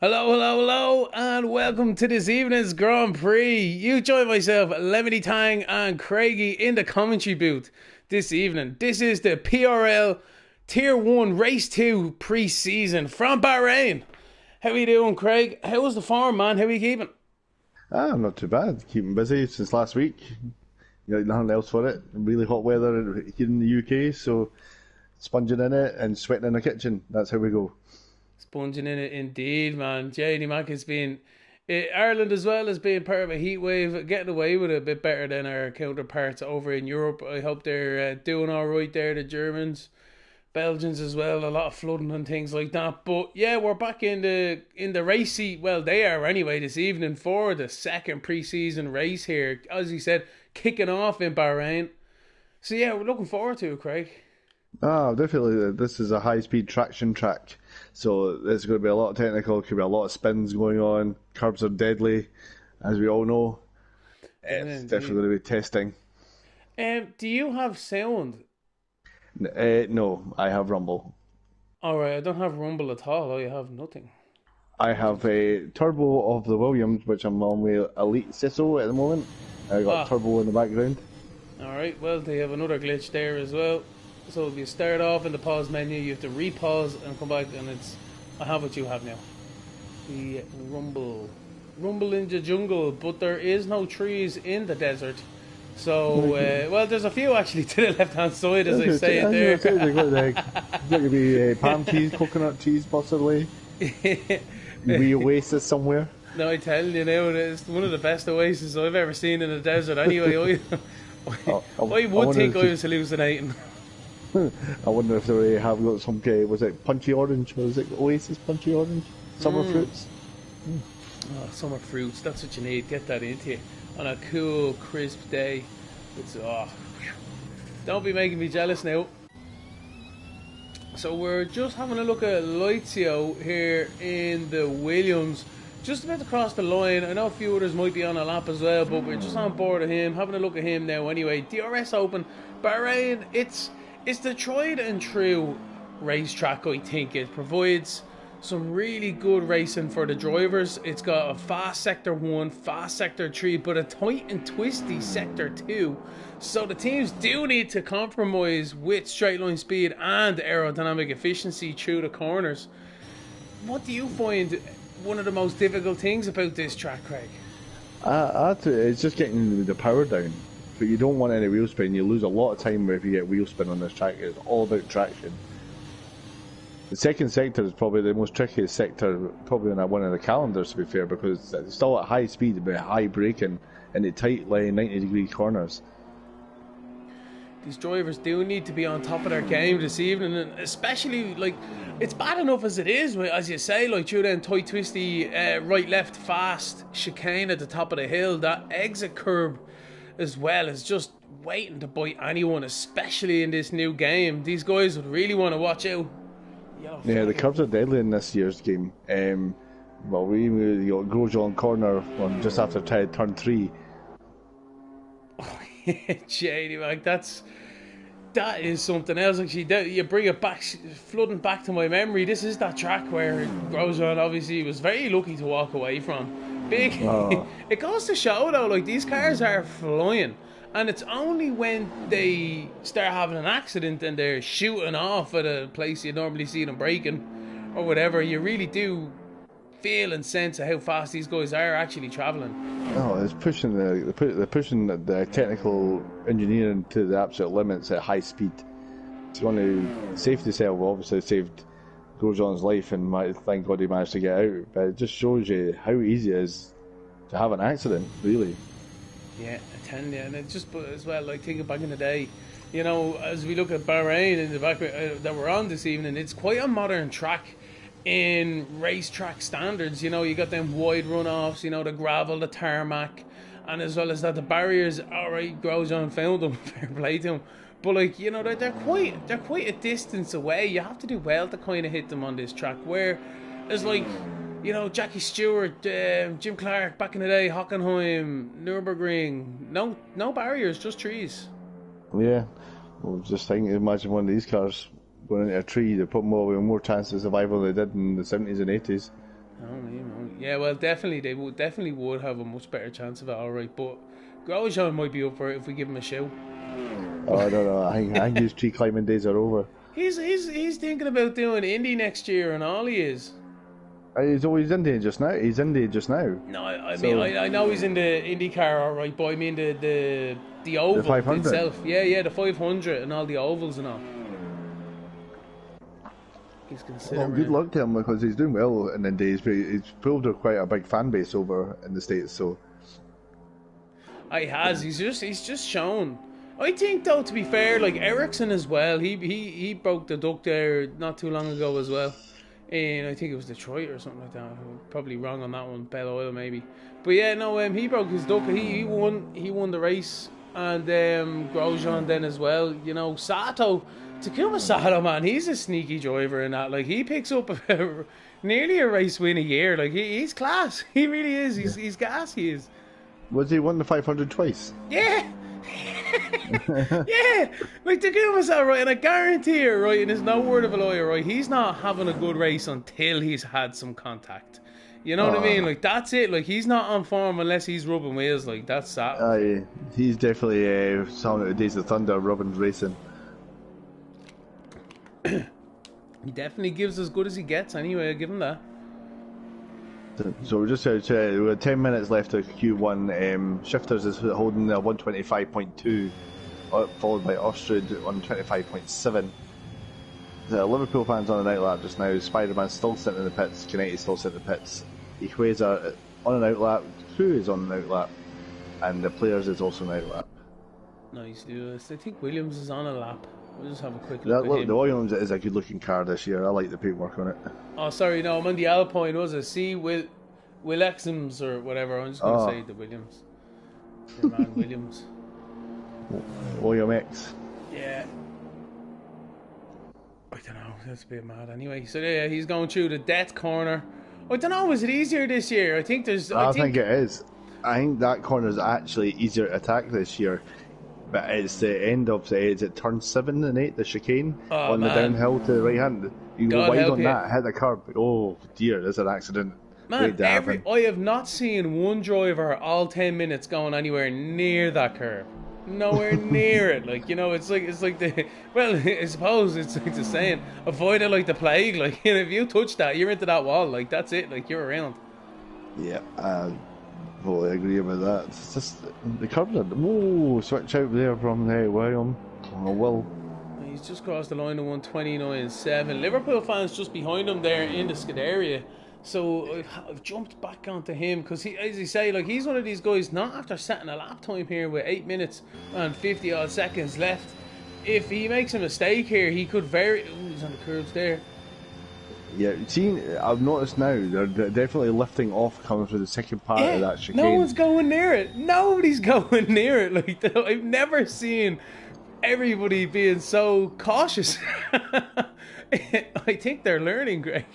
Hello, hello, hello, and welcome to this evening's Grand Prix. You join myself, Lemony Tang, and Craigie in the commentary booth this evening. This is the PRL Tier 1 Race 2 pre-season from Bahrain. How are you doing, Craig? How was the farm, man? How are you keeping? I'm not too bad. Keeping busy since last week. Nothing else for it. Really hot weather here in the UK, so sponging in it and sweating in the kitchen. That's how we go. Sponging in it indeed, man. JD Mack has been... Ireland as well has been part of a heat wave, getting away with it a bit better than our counterparts over in Europe. I hope they're doing all right there, the Germans. Belgians as well, a lot of flooding and things like that. But yeah, we're back in the race seat. Well, they are anyway this evening for the second pre-season race here. As you said, kicking off in Bahrain. So yeah, we're looking forward to it, Craig. Definitely. This is a high-speed traction track, so there's going to be a lot of technical. Could be a lot of spins going on. Curbs are deadly, as we all know. It's definitely going to be testing. Do you have sound? No, I have rumble. All right, I don't have rumble at all. I have nothing. I have a turbo of the Williams, which I'm on with Elite Ciso at the moment. I got turbo in the background. All right, well, they have another glitch there as well. So if you start off in the pause menu, you have to repause and come back, and I have what you have now. The rumble in the jungle, but there is no trees in the desert. So well, there's a few actually to the left hand side, as I say it there. There's going to be palm trees, coconut trees, possibly. Wee oasis somewhere. No, I tell you now, it's one of the best oases I've ever seen in the desert. Anyway, I would think I was hallucinating. I wonder if they have got some, was it punchy orange? Was it Oasis punchy orange? Summer fruits? Oh, summer fruits, that's what you need. Get that into you on a cool, crisp day. Don't be making me jealous now. So we're just having a look at Lazio here in the Williams. Just about to cross the line. I know a few others might be on a lap as well, but we're just on board of him, having a look at him now anyway. DRS Open, Bahrain, it's the tried and true racetrack, I think. It provides some really good racing for the drivers. It's got a fast sector 1, fast sector 3, but a tight and twisty sector 2. So the teams do need to compromise with straight line speed and aerodynamic efficiency through the corners. What do you find one of the most difficult things about this track, Craig? It's just getting the power down. But you don't want any wheel spin. You lose a lot of time if you get wheel spin on this track. It's all about traction. The second sector is probably the most trickiest sector, probably on one of the calendars, to be fair, because it's still at high speed, but high braking, and the tight line 90-degree corners. These drivers do need to be on top of their game this evening, and especially, like, it's bad enough as it is, as you say, like, through that tight, twisty, right-left, fast chicane at the top of the hill. That exit curb as well is just waiting to bite anyone, especially in this new game. These guys would really want to watch out. Yeah, the curbs are deadly in this year's game. Well, we got Grosjean corner on just after turn 3. Oh, yeah, JD, like that is something else. Actually, you bring it back, flooding back to my memory. This is that track where Grosjean obviously was very lucky to walk away from. Big. It goes to show though, like, these cars are flying, and it's only when they start having an accident and they're shooting off at a place you normally see them braking or whatever, you really do feel and sense of how fast these guys are actually travelling. Oh, it's pushing they're pushing the technical engineering to the absolute limits at high speed. It's going to safety cell obviously saved Grosjean's life, and thank God he managed to get out. But it just shows you how easy it is to have an accident, really. Yeah, I tell you, and it's just as well, like, thinking back in the day, you know, as we look at Bahrain in the back that we're on this evening, it's quite a modern track in racetrack standards. You know, you got them wide runoffs, you know, the gravel, the tarmac, and as well as that, the barriers. All right, Grosjean found them, fair play to him. But, like, you know, they're quite a distance away. You have to do well to kind of hit them on this track. Where there's, like, you know, Jackie Stewart, Jim Clark back in the day, Hockenheim, Nürburgring. No barriers, just trees. Yeah, well, just think, imagine one of these cars going into a tree. They put more chance of survival than they did in the 70s and 80s. Yeah, well, definitely definitely would have a much better chance of it. All right, but Grosjean might be up for it if we give him a show. Oh, I don't know. I think his tree climbing days are over. He's thinking about doing Indy next year, and all he is. He's always Indy just now. He's Indy just now. No, I mean I know he's in the IndyCar, all right, but I mean the oval 500. itself. Yeah, the 500 and all the ovals and all. He's Well, good luck to him because he's doing well in Indy. He's pulled quite a big fan base over in the States. So he has. He's just shown. I think though, to be fair, like eRacing as well. He broke the duck there not too long ago as well. And I think it was Detroit or something like that. I'm probably wrong on that one, Bell Oil maybe. But yeah, no, he broke his duck. He won the race, and Grosjean then as well. You know, Sato, Takuma Sato, man, he's a sneaky driver in that. Like he picks up nearly a race win a year. Like he's class. He really is. He's gas. He is. Was he won the 500 twice? Yeah. Yeah, like Takuma's that right, and I guarantee you, right, and there's no word of a lie, right, he's not having a good race until he's had some contact. You know what I mean? Like that's it. Like he's not on form unless he's rubbing wheels. Like that's that. He's definitely someone at the Days of Thunder, rubbing racing. He definitely gives as good as he gets. Anyway, I give him that. So we're just we have 10 minutes left of Q1. Shifters is holding the 125.2, followed by Ostrid 125.7. The Liverpool fans on an outlap just now. Spider-Man still sitting in the pits. Canetti still sitting in the pits. Ikweza on an outlap. Crew is on an outlap, and the Players is also an outlap. Nice, dude. I think Williams is on a lap. We'll just have a quick look at him. The Williams is a good-looking car this year. I like the paintwork on it. Oh, sorry, no, I'm on the Alpine. Was it? See, Willexums or whatever. I'm just going to say the Williams. Your man Williams. William X. Yeah. I don't know. That's a bit mad. Anyway, so yeah, he's going through the death corner. I don't know. Is it easier this year? I think there's. I think it is. I think that corner is actually easier to attack this year. But it's the end of is it turn 7 and 8, the chicane on the downhill to the right hand. You go wide on that, hit the curb. Oh dear, there's an accident. Man, I have not seen one driver all 10 minutes going anywhere near that curb. Nowhere near it. Like, you know, it's like the, well, I suppose it's like the saying, avoid it like the plague. Like, you know, if you touch that, you're into that wall. Like, that's it. Like, you're around. Yeah, fully agree about that. It's just the curbs are switch out there from William. Will. He's just crossed the line of 129.7. Liverpool fans just behind him there in the skid area. So I've jumped back onto him because he, as you say, like he's one of these guys. Not after setting a lap time here with 8 minutes and 50 odd seconds left. If he makes a mistake here, he could he's on the curves there. Yeah, see, I've noticed now they're definitely lifting off coming through the second part of that chicane. No one's going near it. Nobody's going near it. Like I've never seen everybody being so cautious. I think they're learning, Greg.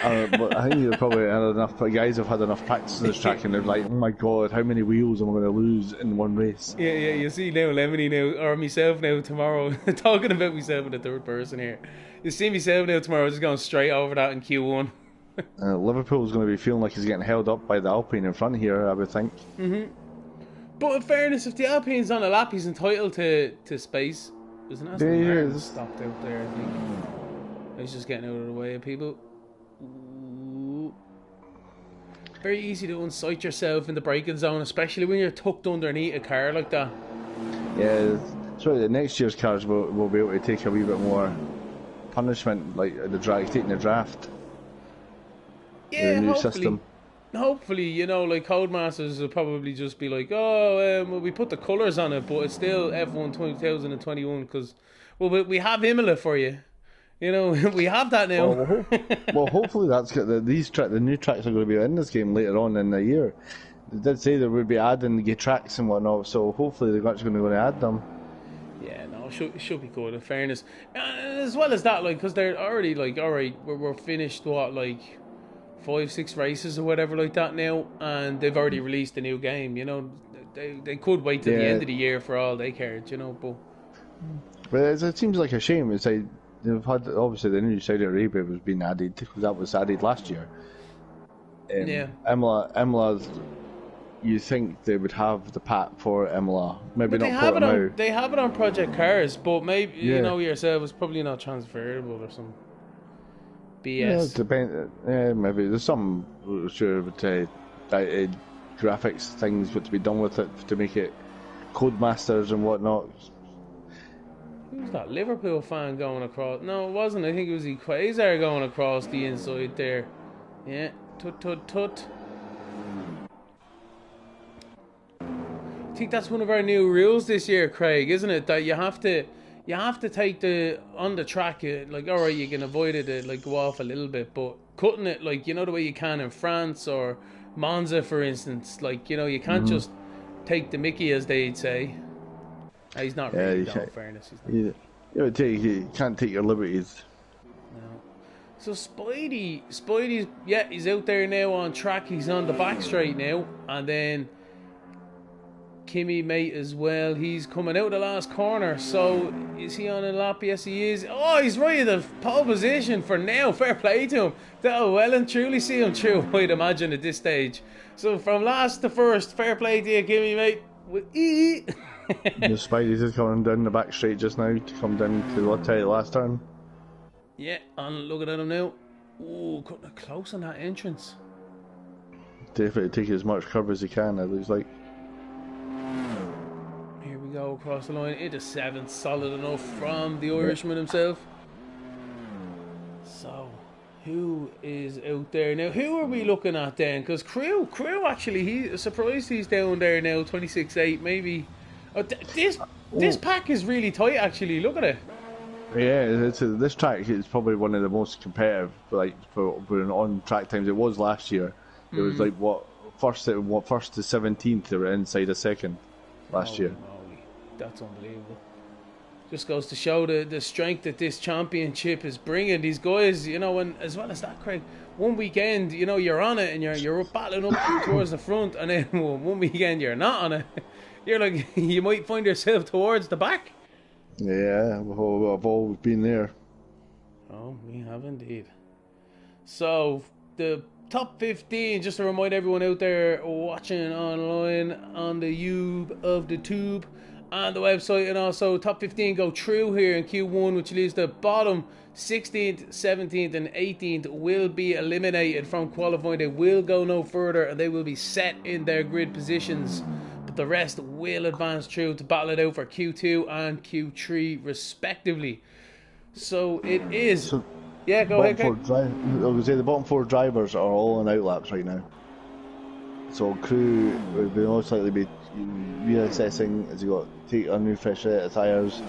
But I think probably had enough guys have had enough practice in this track, and they're like, oh my god, how many wheels am I going to lose in one race? Yeah, you see now Lemony now, or myself now tomorrow, talking about myself in the third person here. You see myself now tomorrow just going straight over that in Q1. Liverpool's going to be feeling like he's getting held up by the Alpine in front here, I would think. But in fairness, if the Alpine's on a lap, he's entitled to space. There's an Aston Martin stopped out there, I think. He's just getting out of the way of people. Ooh. Very easy to unsight yourself in the braking zone, especially when you're tucked underneath a car like that. Yeah, so the next year's cars will be able to take a wee bit more punishment, like taking the draft. Yeah, the new system. Hopefully, you know, like Codemasters will probably just be like, well, we put the colours on it, but it's still F1 2021 because, well, we have Imola for you. You know, we have that now. Well, hopefully that's got the new tracks are going to be in this game later on in the year. They did say they would be adding the tracks and whatnot, so hopefully they're actually going to add them. Yeah, no, it should be good. In fairness, as well as that, like, because they're already like, all right, we're finished like 5-6 races or whatever like that now, and they've already released a new game. You know, they could wait till the end of the year for all they cared. You know, but it seems like a shame. It's like they've had obviously the new Saudi Arabia was being added because that was added last year. Yeah. Imola's, you think they would have the pack for Imola. Maybe But not for it now. they have it on Project Cars, but maybe Yeah. you know yourself, it's probably not transferable or some Yeah, BS. yeah, maybe there's some sure but graphics things what to be done with it to make it Codemasters and whatnot. Who's that Liverpool fan going across? No, it wasn't. I think it was Quasar going across the inside there. Yeah, tut tut tut. I think that's one of our new rules this year, Craig, isn't it? That you have to take the on the track. Like, all right, you can avoid it, like go off a little bit, but cutting it, like you know the way you can in France or Monza, for instance. Like you know you can't just take the Mickey, as they'd say. He's not really, though, in fairness. You can't take your liberties. No. So Spidey's yeah, he's out there now on track. He's on the back straight now, and then Kimmy mate as well. He's coming out the last corner. So is he on a lap? Yes, he is. Oh, he's right at the pole position for now. Fair play to him. That'll well and truly see him through, I'd imagine, at this stage. So from last to first, fair play to you, Kimmy mate. The Spidey's is coming down the back straight just now to come down to the last turn. Yeah, and looking at him now. Ooh, cutting it close on that entrance. Definitely take as much cover as he can, it looks like. Here we go across the line into 7th, solid enough from the Irishman himself. So, who is out there now? Who are we looking at then? Because Crew actually, he's surprised he's down there now, 26-8, maybe. Oh, this pack is really tight actually. Look at it. Yeah, this track is probably one of the most competitive, like for on track times. It was last year. It was like first to 17th. They were inside a second last year. Moly. That's unbelievable. Just goes to show the strength that this championship is bringing these guys. You know, and as well as that, Craig. One weekend, you know, you're on it and you're battling up towards the front, and then one weekend you're not on it. You're like, you might find yourself towards the back. Yeah, we've all been there. Oh, we have indeed. So, the top 15, just to remind everyone out there watching online on the YouTube of the tube and the website, and also top 15 go through here in Q1, which leaves the bottom 16th, 17th and 18th will be eliminated from qualifying. They will go no further and they will be set in their grid positions. The rest will advance through to battle it out for Q2 and Q3 respectively. So it is. So yeah, go ahead. I would say the bottom 4 drivers are all on outlaps right now. So Crew would be most likely be reassessing as he got take a new fresh set of tyres.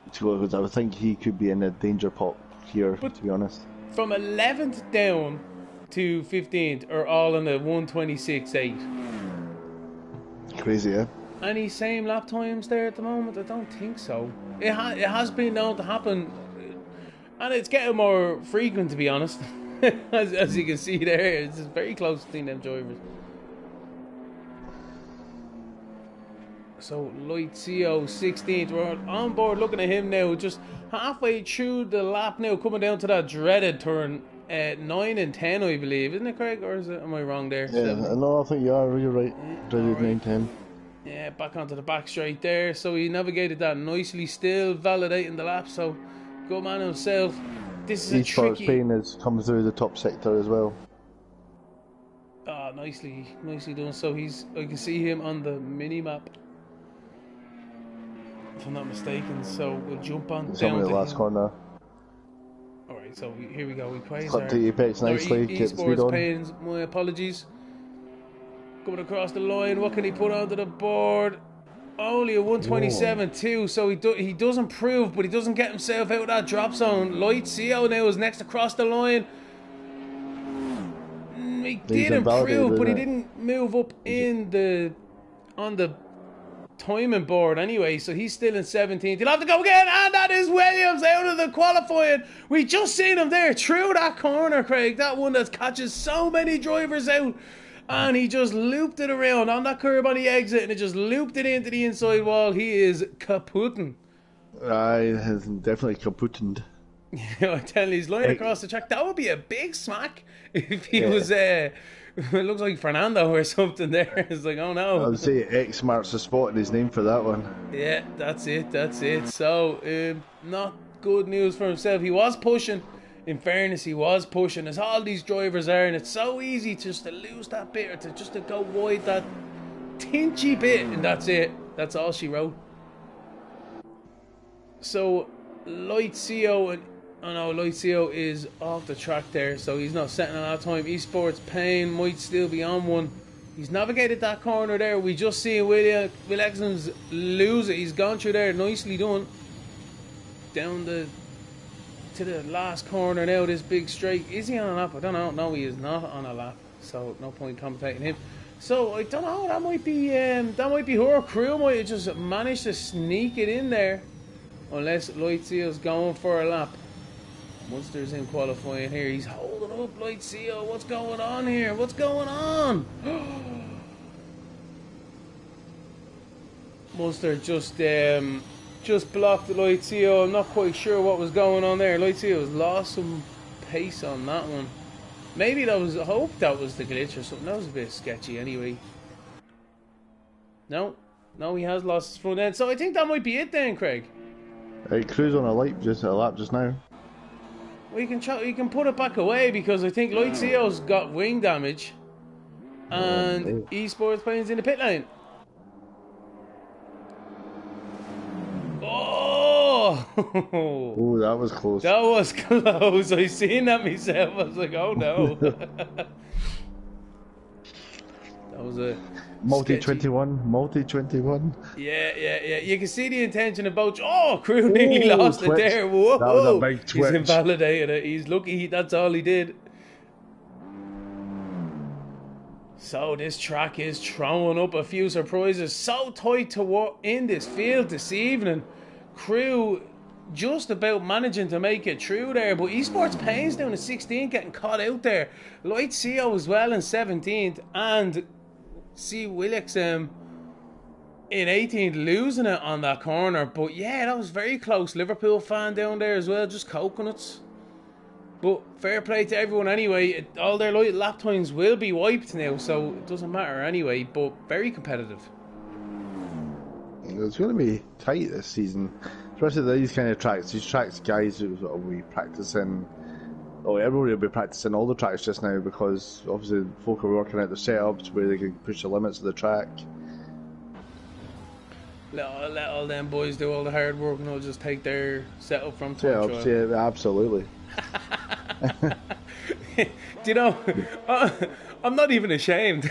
Because I would think he could be in a danger pot here, but to be honest. From 11th down to 15th are all in the 126.8. Crazy, yeah? Any same lap times there at the moment? I don't think so. It has been known to happen, and it's getting more frequent, to be honest. as you can see there, it's very close between them drivers. So Loitzio 16th, we're on board looking at him now, just halfway through the lap now, coming down to that dreaded turn at 9 and 10, I believe, isn't it, Craig? Or am I wrong there? Yeah, no, I think you're right. Dreaded 9, 10. Yeah, back onto the back straight there. So he navigated that nicely, still validating the lap. So good man himself. This is Each a tricky. Spain has come through the top sector as well. Ah, nicely done. So I can see him on the mini map, if I'm not mistaken. So we'll jump on down to the last corner. Alright, so here we go. We praise our to Apex nicely. Get the speed on. Pains, my apologies. Coming across the line, what can he put onto the board? Only a 127.2, so he does improve, but he doesn't get himself out of that drop zone. Light CO now is next across the line. He did improve, but he didn't move up on the timing board anyway, so he's still in 17th. He'll have to go again, and that is Williams out of the qualifying. We just seen him there through that corner, Craig. That one that catches so many drivers out. And he just looped it around on that curb on the exit, and it just looped it into the inside wall. He is kaputting. He has definitely kaputted. I tell you, he's lying Ex- across the track. That would be a big smack if he was. It looks like Fernando or something. There, it's like, oh I no. would say X marks the spot in his name for that one. Yeah, that's it. That's it. So, not good news for himself. He was pushing. In fairness, he was pushing, as all these drivers are, and it's so easy just to lose that bit, or to just to go wide that tinchy bit, and that's it. That's all she wrote. So, Loitzio, and oh no, Loitzio is off the track there, so he's not setting a lot of time. Esports Payne might still be on one. He's navigated that corner there. We just see Will Exons lose it. He's gone through there, nicely done. Down to the last corner now, this big straight. Is he on a lap? I don't know. No, he is not on a lap, so no point commentating him. So I don't know. That might be her crew might have just managed to sneak it in there, unless Loitzio's going for a lap. Munster's in qualifying here. He's holding up Loitzio. What's going on here? What's going on? Munster just blocked Loitzio. I'm not quite sure what was going on there. Loitzio's lost some pace on that one. Maybe that was, I hope that was the glitch or something. That was a bit sketchy anyway. No, he has lost his front end. So I think that might be it then, Craig. Crew's on a lap just now. We can put it back away, because I think Loitzio's got wing damage, and Esports Payne's in the pit lane. Oh! Oh, that was close. That was close. I seen that myself. I was like, oh no. That was a multi-21. Yeah. You can see the intention of both. Oh, Crew nearly lost it there. Whoa. That was a big twitch. He's invalidated it. He's lucky that's all he did. So this track is throwing up a few surprises. So tight to work in this field this evening. Crew just about managing to make it through there, but Esports Payne's down in 16th, getting caught out there. Loitzio as well in 17th, and see Willix in 18th, losing it on that corner. But yeah, that was very close. Liverpool fan down there as well, just coconuts. But fair play to everyone anyway. All their lap times will be wiped now, so it doesn't matter anyway. But very competitive. It's going to be tight this season, especially these kind of tracks. These tracks, guys who will be practicing. Oh, everybody will be practicing all the tracks just now, because obviously folk are working out the setups where they can push the limits of the track. Let all them boys do all the hard work, and they'll just take their setup from time trial. Yeah, absolutely. Do you know, I'm not even ashamed.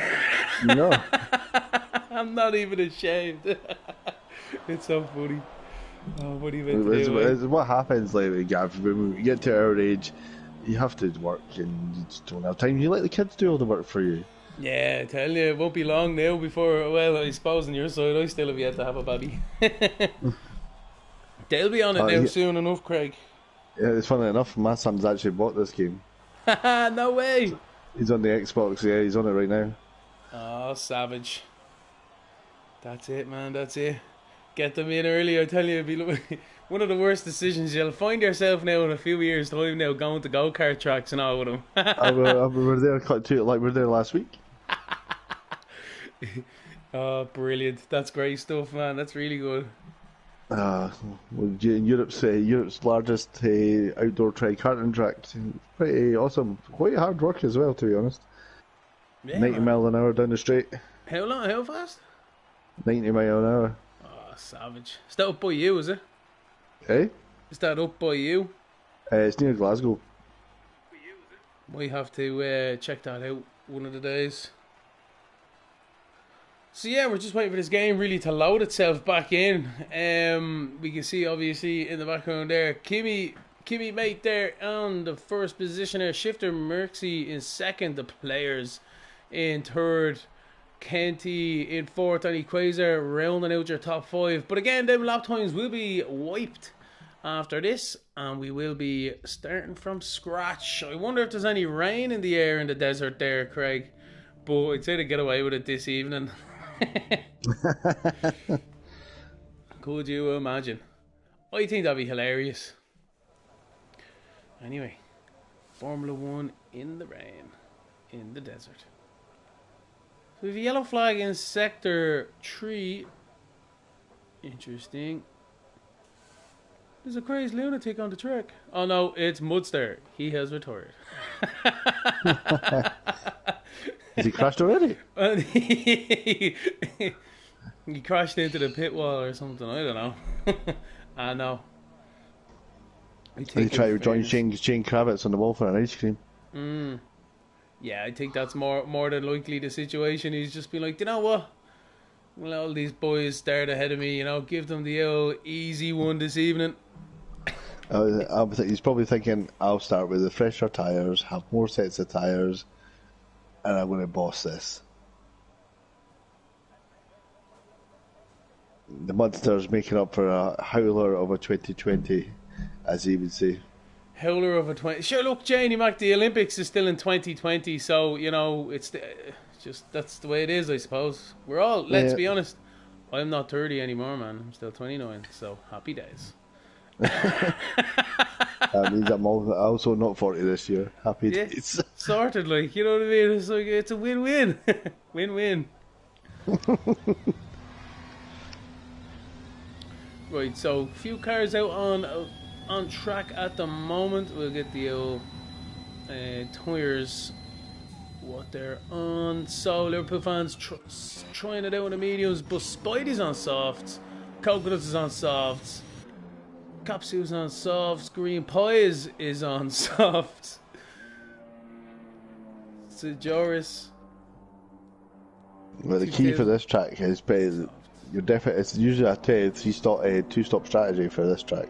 No. I'm not even ashamed. It's so funny. Oh, what are you meant to do? It's what happens, like, Gav, when we get to our age, you have to work and you just don't have time. You let the kids do all the work for you. Yeah, I tell you, it won't be long now before, well, I suppose on your side, I still have yet to have a baby. They'll be on it now soon enough, Craig. Yeah, it's funny enough, my son's actually bought this game. No way! He's on the Xbox, yeah, he's on it right now. Oh, savage. That's it, man, that's it. Get them in early, I tell you, it'd be one of the worst decisions. You'll find yourself now in a few years' time now going to go-kart tracks and all with them. We're there last week. Oh, brilliant. That's great stuff, man. That's really good. Europe's largest outdoor karting track. Pretty awesome. Quite hard work as well, to be honest. Yeah, 90 mile an hour down the straight. How fast? 90 mile an hour. Oh, savage. Is that up by you, is it? Eh? Is that up by you? It's near Glasgow. Might have to check that out one of the days. So yeah, we're just waiting for this game really to load itself back in. We can see obviously in the background there, Kimmy mate there on the first position there. Shifter Merxy in second. The players in third. Kenty in fourth. And Quasar rounding out your top five. But again, them lap times will be wiped after this, and we will be starting from scratch. I wonder if there's any rain in the air in the desert there, Craig. But I'd say to get away with it this evening. Could you imagine? I think that'd be hilarious. Anyway, Formula 1 in the rain, in the desert. So we have a yellow flag in Sector 3. Interesting. There's a crazed lunatic on the track. Oh no, it's Mudster. He has retired. Has he crashed already? He crashed into the pit wall or something. I don't know. I know. He tried to join Shane Kravitz on the wall for an ice cream. Yeah, I think that's more than likely the situation. He's just been like, you know what? Well, all these boys start ahead of me, you know, give them the old easy one this evening. He's probably thinking, I'll start with the fresher tyres, have more sets of tyres, and I'm going to boss this. The Mudster's making up for a howler of a 2020, as he would say. Howler of a 20. Sure, look, Janie Mac, the Olympics is still in 2020, so, you know, it's just, that's the way it is, I suppose. We're all, let's be honest, I'm not 30 anymore, man. I'm still 29, so happy days. That means I'm also not 40 this year. Happy days. Sorted, like, you know what I mean? It's like, it's a win-win. Win-win. Right, so a few cars out on track at the moment. We'll get the old tyres, what they're on. So Liverpool fans trying it out on the mediums, but Spidey's on softs, Coconuts is on softs, Capsu's on softs, Green Pies is on softs. So Joris. Well, the key for this track is you're definitely. It's usually a two-stop strategy for this track.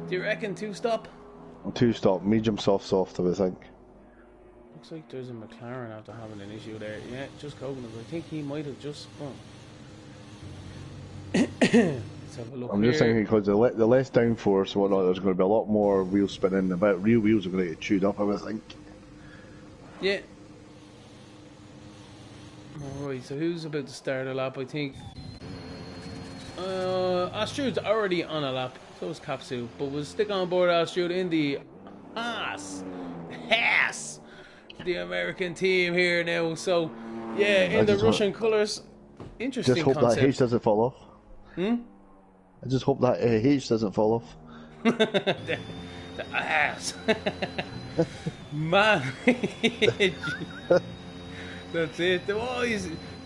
Do you reckon two-stop? Two-stop, medium, soft, I would think. Looks like there's a McLaren after having an issue there. Yeah, just Coconut. I think he might have just spun. Let's have a look. I'm just thinking because the less downforce and whatnot, there's going to be a lot more wheel spinning. The real wheels are going to get chewed up, I would think. Yeah. Alright, so who's about to start a lap? I think Astrude's already on a lap. So is Capsu, but we'll stick on board Astrude in the the American team here now. So yeah, in the Russian colours. Interesting. Just hope concept. That H doesn't fall off. I just hope that H doesn't fall off. the ass. Man. That's it.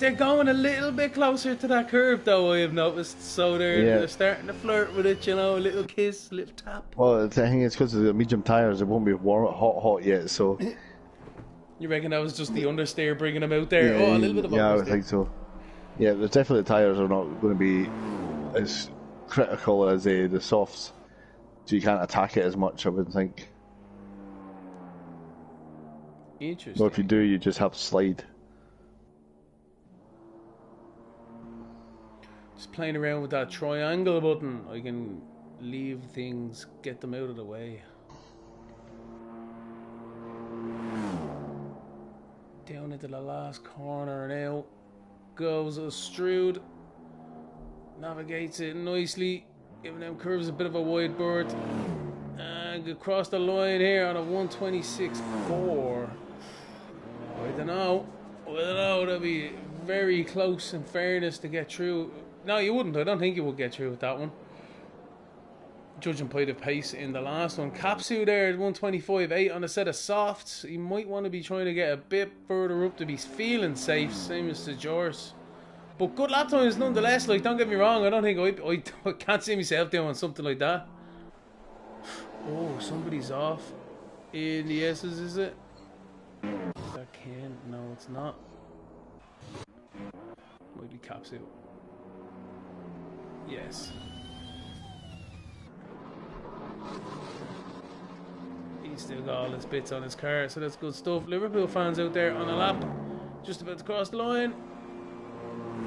They're going a little bit closer to that curve, though, I have noticed. So they're starting to flirt with it, you know, a little kiss, a little tap. Well, the thing is, because of the medium tyres, it won't be hot yet, so... You reckon that was just the understeer bringing them out there? Yeah, a little bit of understeer. Yeah, I would think so. Yeah, there's definitely the tyres are not going to be as critical as the softs, so you can't attack it as much, I would think. Interesting. Or if you do, you just have to slide. Just playing around with that triangle button, I can leave things, get them out of the way. Down into the last corner now goes Astrude. Navigates it nicely, giving them curves a bit of a wide berth. And across the line here on a 126.4. I don't know. That'll be very close in fairness to get through. No, you wouldn't. I don't think you would get through with that one. Judging by the pace in the last one. Capsu there at 125.8 on a set of softs. He might want to be trying to get a bit further up to be feeling safe, same as the Jors. But good lap times nonetheless. Like, don't get me wrong, I don't think I can't see myself doing something like that. Oh, somebody's off in the S's, is it? Is that Ken? No, it's not. Might be Capsu. Yes. He's still got all his bits on his car, so that's good stuff. Liverpool fans out there on a lap, just about to cross the line.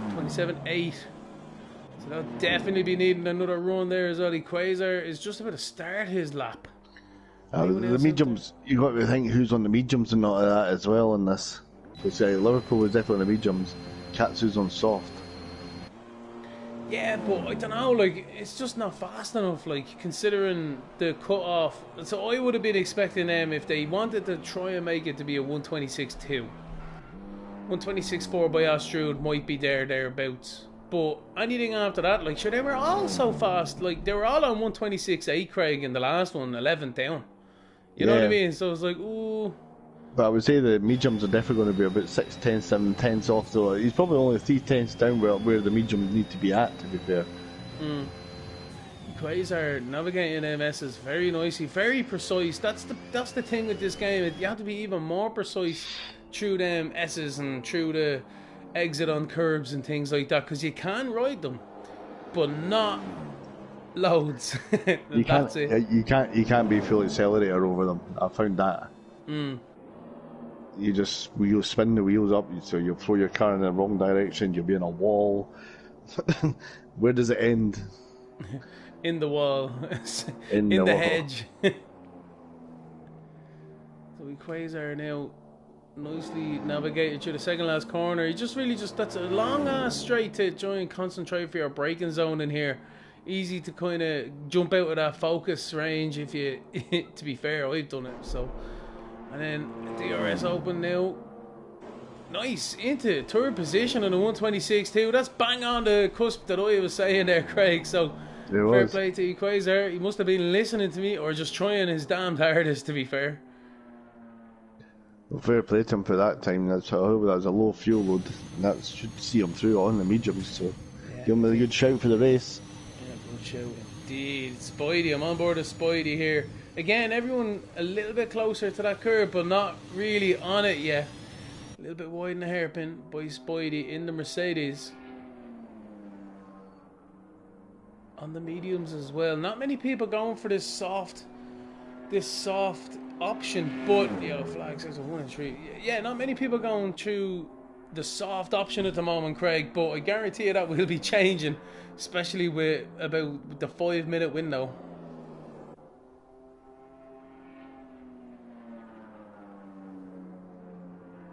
27.8. So they'll definitely be needing another run there as well. Quasar is just about to start his lap. The mediums, you got to think who's on the mediums and not that as well in this. Because Liverpool is definitely on the mediums. Katsu's on soft. Yeah, but I don't know, like, it's just not fast enough, like, considering the cut-off. So I would have been expecting them, if they wanted to try and make it to be a 126.2. 126.4 by Astrud might be thereabouts. But anything after that, like, sure, they were all so fast. Like, they were all on 126.8, Craig, in the last one, 11th down. You know what I Yeah. mean? So it's like, ooh. But I would say the mediums are definitely going to be about 6 tenths, 7 tenths off, though. He's probably only 3 tenths down where the mediums need to be at, to be fair. Quasar navigating MSs very nicely, very precise. That's the thing with this game. You have to be even more precise through them S's and through the exit on curbs and things like that, because you can ride them, but not loads. That's it. You can't be full accelerator over them. I found that. You spin the wheels up, so you'll throw your car in the wrong direction. You'll be in a wall. Where does it end? In the wall. in the wall. hedge. So we Quasar now nicely navigated through the second last corner. He that's a long ass straight to try and concentrate for your braking zone in here. Easy to kind of jump out of that focus range if you, to be fair, I've done it. So, and then DRS open now. Nice, into third position on the 126.2. That's bang on the cusp that I was saying there, Craig. So, fair play to Quasar. He must have been listening to me or just trying his damned hardest, to be fair. Well, fair play to him for that time. That was a low fuel load, and that should see him through on the mediums. So, yeah, give him a good shout for the race. Yeah, good shout indeed. Spidey, I'm on board of Spidey here. Again, everyone a little bit closer to that curve, but not really on it yet. A little bit wide in the hairpin by Spidey in the Mercedes. On the mediums as well. Not many people going for this soft option, but flag says 1 and 3. Yeah, not many people going through the soft option at the moment, Craig, but I guarantee you that will be changing, especially with about the 5-minute window.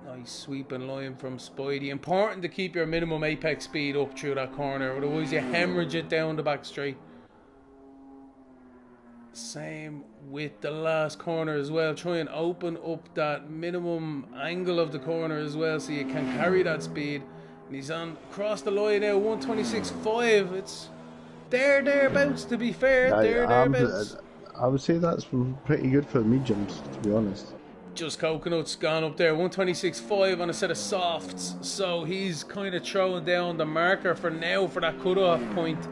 Nice sweeping line from Spidey. Important to keep your minimum apex speed up through that corner, otherwise you hemorrhage it down the back straight. Same with the last corner as well. Try and open up that minimum angle of the corner as well, so you can carry that speed. And he's on across the line now, 126.5. It's thereabouts, to be fair. Thereabouts. I would say that's pretty good for mediums, to be honest. Just Coconut's gone up there, 126.5 on a set of softs. So he's kind of throwing down the marker for now for that cutoff point.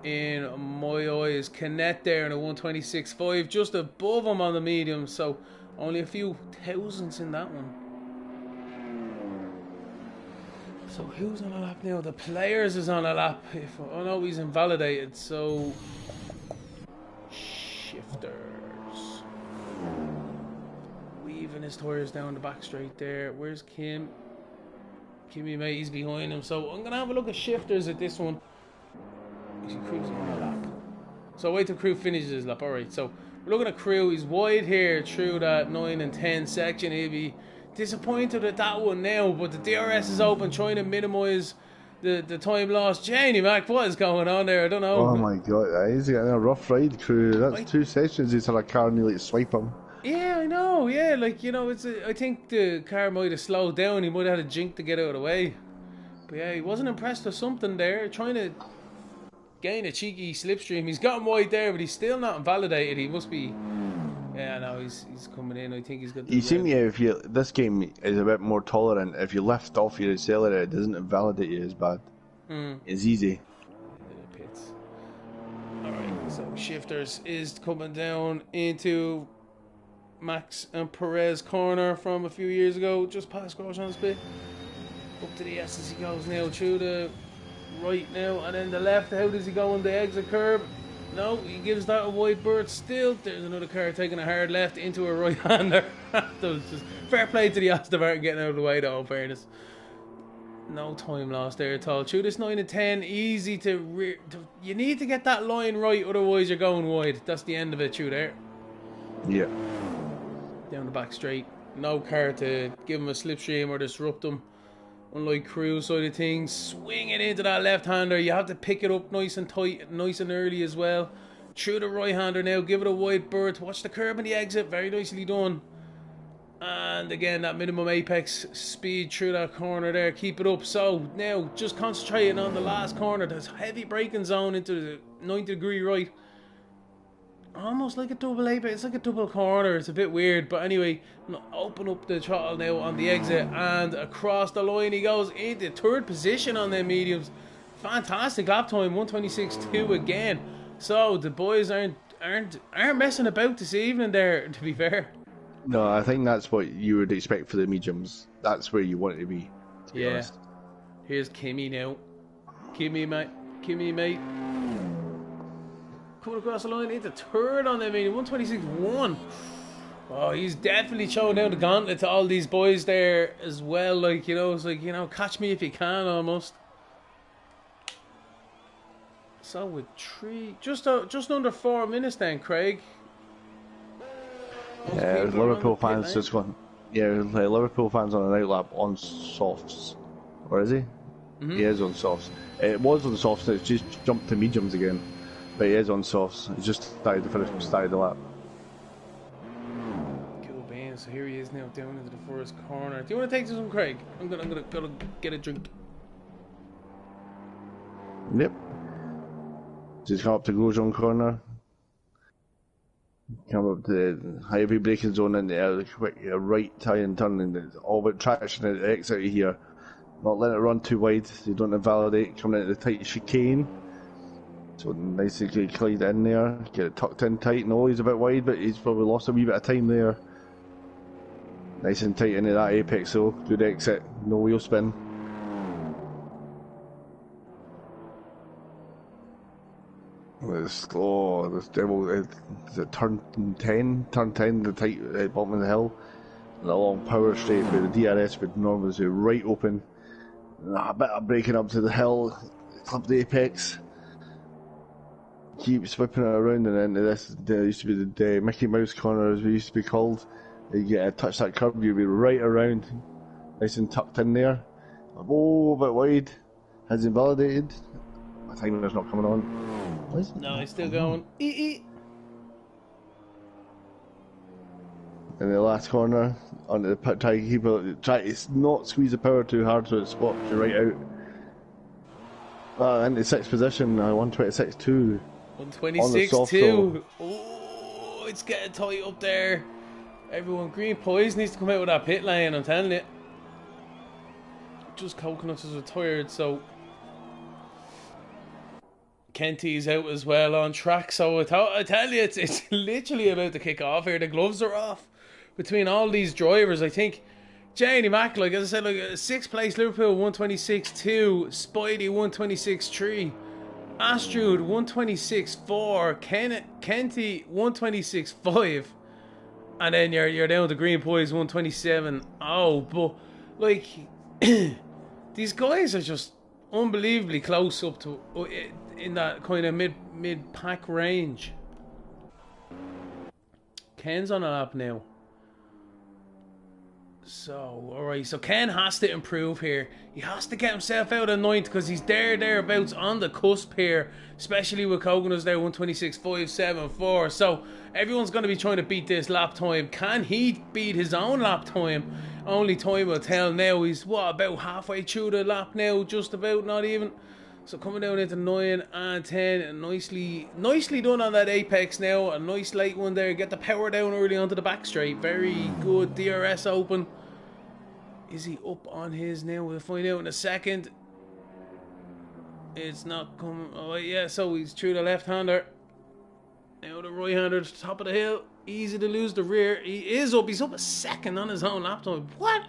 In my eyes, Canet there in a 126.5, just above him on the medium, so only a few thousandths in that one. So who's on a lap now? The Players is on a lap. Oh no, he's invalidated. So Shifters weaving his tires down the back straight there. Where's Kim? Kimmy, mate, he's behind him. So I'm gonna have a look at Shifters at this one. Crew's on a lap. So wait till Crew finishes his lap. Alright, so we're looking at Crew. He's wide here through that 9 and 10 section. He'll be disappointed at that one now, but the DRS is open, trying to minimise the time lost. Janie Mac, what is going on there? I don't know. Oh my god, he's getting a rough ride, Crew. That's 2 sessions he's had a car nearly swipe him. Yeah, I know. Yeah, like, I think the car might have slowed down. He might have had a jink to get out of the way. But yeah, he wasn't impressed with something there. Trying to gain a cheeky slipstream. He's got him wide there, but he's still not invalidated. He must be. Yeah, no, he's coming in. I think he's got. You seem to, this game is a bit more tolerant. If you lift off your accelerator, it doesn't invalidate you as bad. It's easy. Pits. Alright, so Shifters is coming down into Max and Perez corner from a few years ago, just past Grosjean's bit. Up to the S as he goes now through the right now, and then the left. How does he go on the exit curb? No, he gives that a wide berth still. There's another car taking a hard left into a right-hander. That was just fair play to the Aston Martin getting out of the way though, in fairness. No time lost there at all. Through this 9 and 10, easy to you need to get that line right, otherwise you're going wide. That's the end of it through there. Yeah. Down the back straight. No car to give him a slipstream or disrupt him. unlike Crew's side of things. Swinging into that left-hander, you have to pick it up nice and tight, nice and early as well. Through the right-hander now, give it a wide berth. Watch the curb and the exit, very nicely done. And again, that minimum apex speed through that corner there. Keep it up. So now just concentrating on the last corner. There's heavy braking zone into the 90-degree right. Almost like a double apex. It's like a double corner. It's a bit weird. But anyway, open up the throttle now on the exit. And across the line he goes into third position on them mediums. Fantastic lap time. 1:26.2 again. So the boys aren't messing about this evening there, to be fair. No, I think that's what you would expect for the mediums. That's where you want it to be honest. Here's Kimmy now. Kimmy, mate. Kimmy, mate. Coming across the line into third on them, 1:26.1. Oh, he's definitely showing down the gauntlet to all these boys there as well. Like, you know, it's like, you know, catch me if you can almost. So with just under 4 minutes then, Craig. Yeah, Liverpool fans just going. Yeah, Liverpool fans on an outlap on softs. Or is he? He is on softs. It was on softs, it's just jumped to mediums again. But he is on softs. He just started the lap. Cool beans. So here he is now down into the first corner. Do you want to take this one, Craig? I'm gonna get a drink. Yep. Just come up to Grosjean corner. Come up to the heavy braking zone in the quick right tie-in turn, and it's all about traction at the exit here. Not letting it run too wide so you don't invalidate coming into the tight chicane. So nicely glide in there, get it tucked in tight. No, he's a bit wide, but he's probably lost a wee bit of time there. Nice and tight into that apex though, good exit, no wheel spin. This devil, is it turn 10? Turn 10, the tight bottom of the hill. And a long power straight where the DRS would normally be right open. A bit of braking up to the hill, clip the apex. Keep whipping it around, and then this used to be the Mickey Mouse corner, as we used to be called. You get a touch that curb, you'll be right around, nice and tucked in there. Oh, a bit wide. Has invalidated. My timer's not coming on. No, he's still going. In the last corner, onto the pit, try to keep it, try to not squeeze the power too hard so it spots you right out. Into sixth position, 1:26.2. 1:26.2. Oh, it's getting tight up there. Everyone, Green Poise needs to come out with that pit lane, I'm telling you. Just Coconuts is retired, so Kenty's out as well on track. So I tell you, it's literally about to kick off here. The gloves are off between all these drivers. I think Janie Mack, like as I said, like 6th place Liverpool 1:26.2, Spidey 1:26.3, Astrud 1:26.4, Kenty 1:26.5, and then you're down to Green Poise 1:27. Oh, but like these guys are just unbelievably close up to in that kind of mid pack range. Ken's on a lap now. So, alright, so Ken has to improve here. He has to get himself out of 9th because he's thereabouts on the cusp here, especially with Cogan's there 1:26.574. So, everyone's going to be trying to beat this lap time. Can he beat his own lap time? Only time will tell now. He's, what, about halfway through the lap now, just about, not even. So, coming down into 9 and 10, and nicely done on that apex now. A nice late one there. Get the power down early onto the back straight. Very good. DRS open. Is he up on his now? We'll find out in a second. It's not coming. Oh, yeah, so he's through the left-hander. Now the right-hander to the top of the hill. Easy to lose the rear. He is up. He's up a second on his own lap time. What?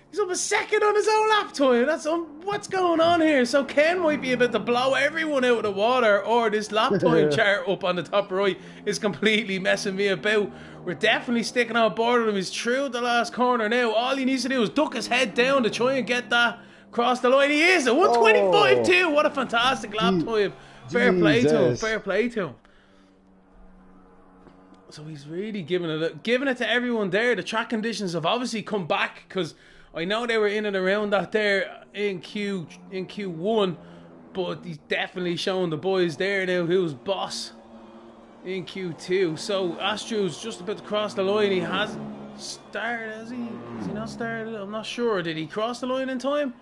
He's up a second on his own lap time. That's what's going on here? So Ken might be about to blow everyone out of the water, or this lap time chart up on the top right is completely messing me about. We're definitely sticking on board with him. He's through the last corner now. All he needs to do is duck his head down to try and get that across the line. He is at 1:25.2. What a fantastic lap time. Fair play to him. Fair play to him. So he's really giving it to everyone there. The track conditions have obviously come back because I know they were in and around that there in Q1, but he's definitely showing the boys there now who's boss in Q2. So Astru's just about to cross the line. He hasn't started, has he? Has he not started? I'm not sure. Did he cross the line in time?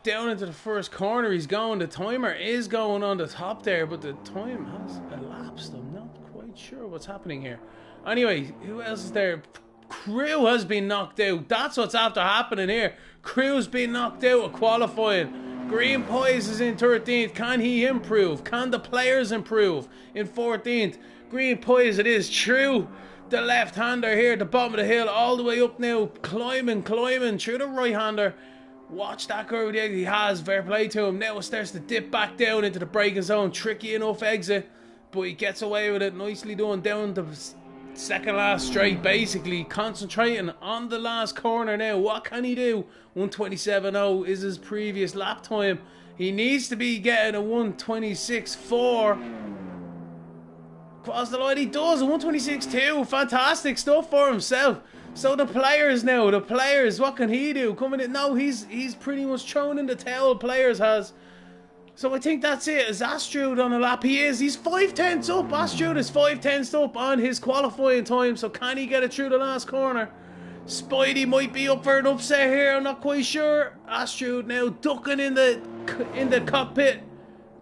Down into the first corner he's going. The timer is going on the top there, but the time has elapsed. I'm not quite sure what's happening here. Anyway, who else is there? Crew has been knocked out. That's what's after happening here. Crew's been knocked out of qualifying. Green Pies is in 13th. Can he improve? Can the players improve? In 14th. Green Pies it is. True. The left-hander here at the bottom of the hill. All the way up now. Climbing through the right-hander. Watch that curve the exit he has. Fair play to him. Now it starts to dip back down into the braking zone. Tricky enough exit. But he gets away with it. Nicely done down the second last straight, basically. Concentrating on the last corner now. What can he do? 1:27.0 is his previous lap time. He needs to be getting a 1:26.4. Cross the line he does. A 1:26.2. Fantastic stuff for himself. So the players now, what can he do? Coming in, no, he's pretty much thrown in the towel. Players has. So I think that's it. Is Astrud on a lap? He is. He's 5/10 up. Astrud is 5/10 up on his qualifying time. So can he get it through the last corner? Spidey might be up for an upset here. I'm not quite sure. Astrud now ducking in the cockpit.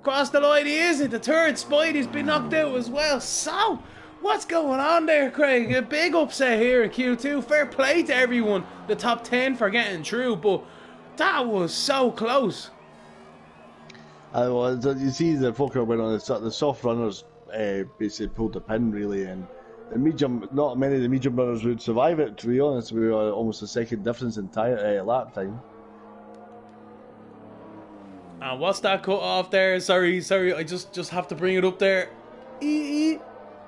Across the line he is. The third Spidey's been knocked out as well. So what's going on there, Craig? A big upset here in Q2. Fair play to everyone. The top 10 for getting through, but that was so close. You see the folk went on the soft runners basically pulled the pin really, and the medium, not many of the medium runners would survive it, to be honest. We were almost a second difference in lap time. And what's that cut off there? Sorry, I just have to bring it up there. A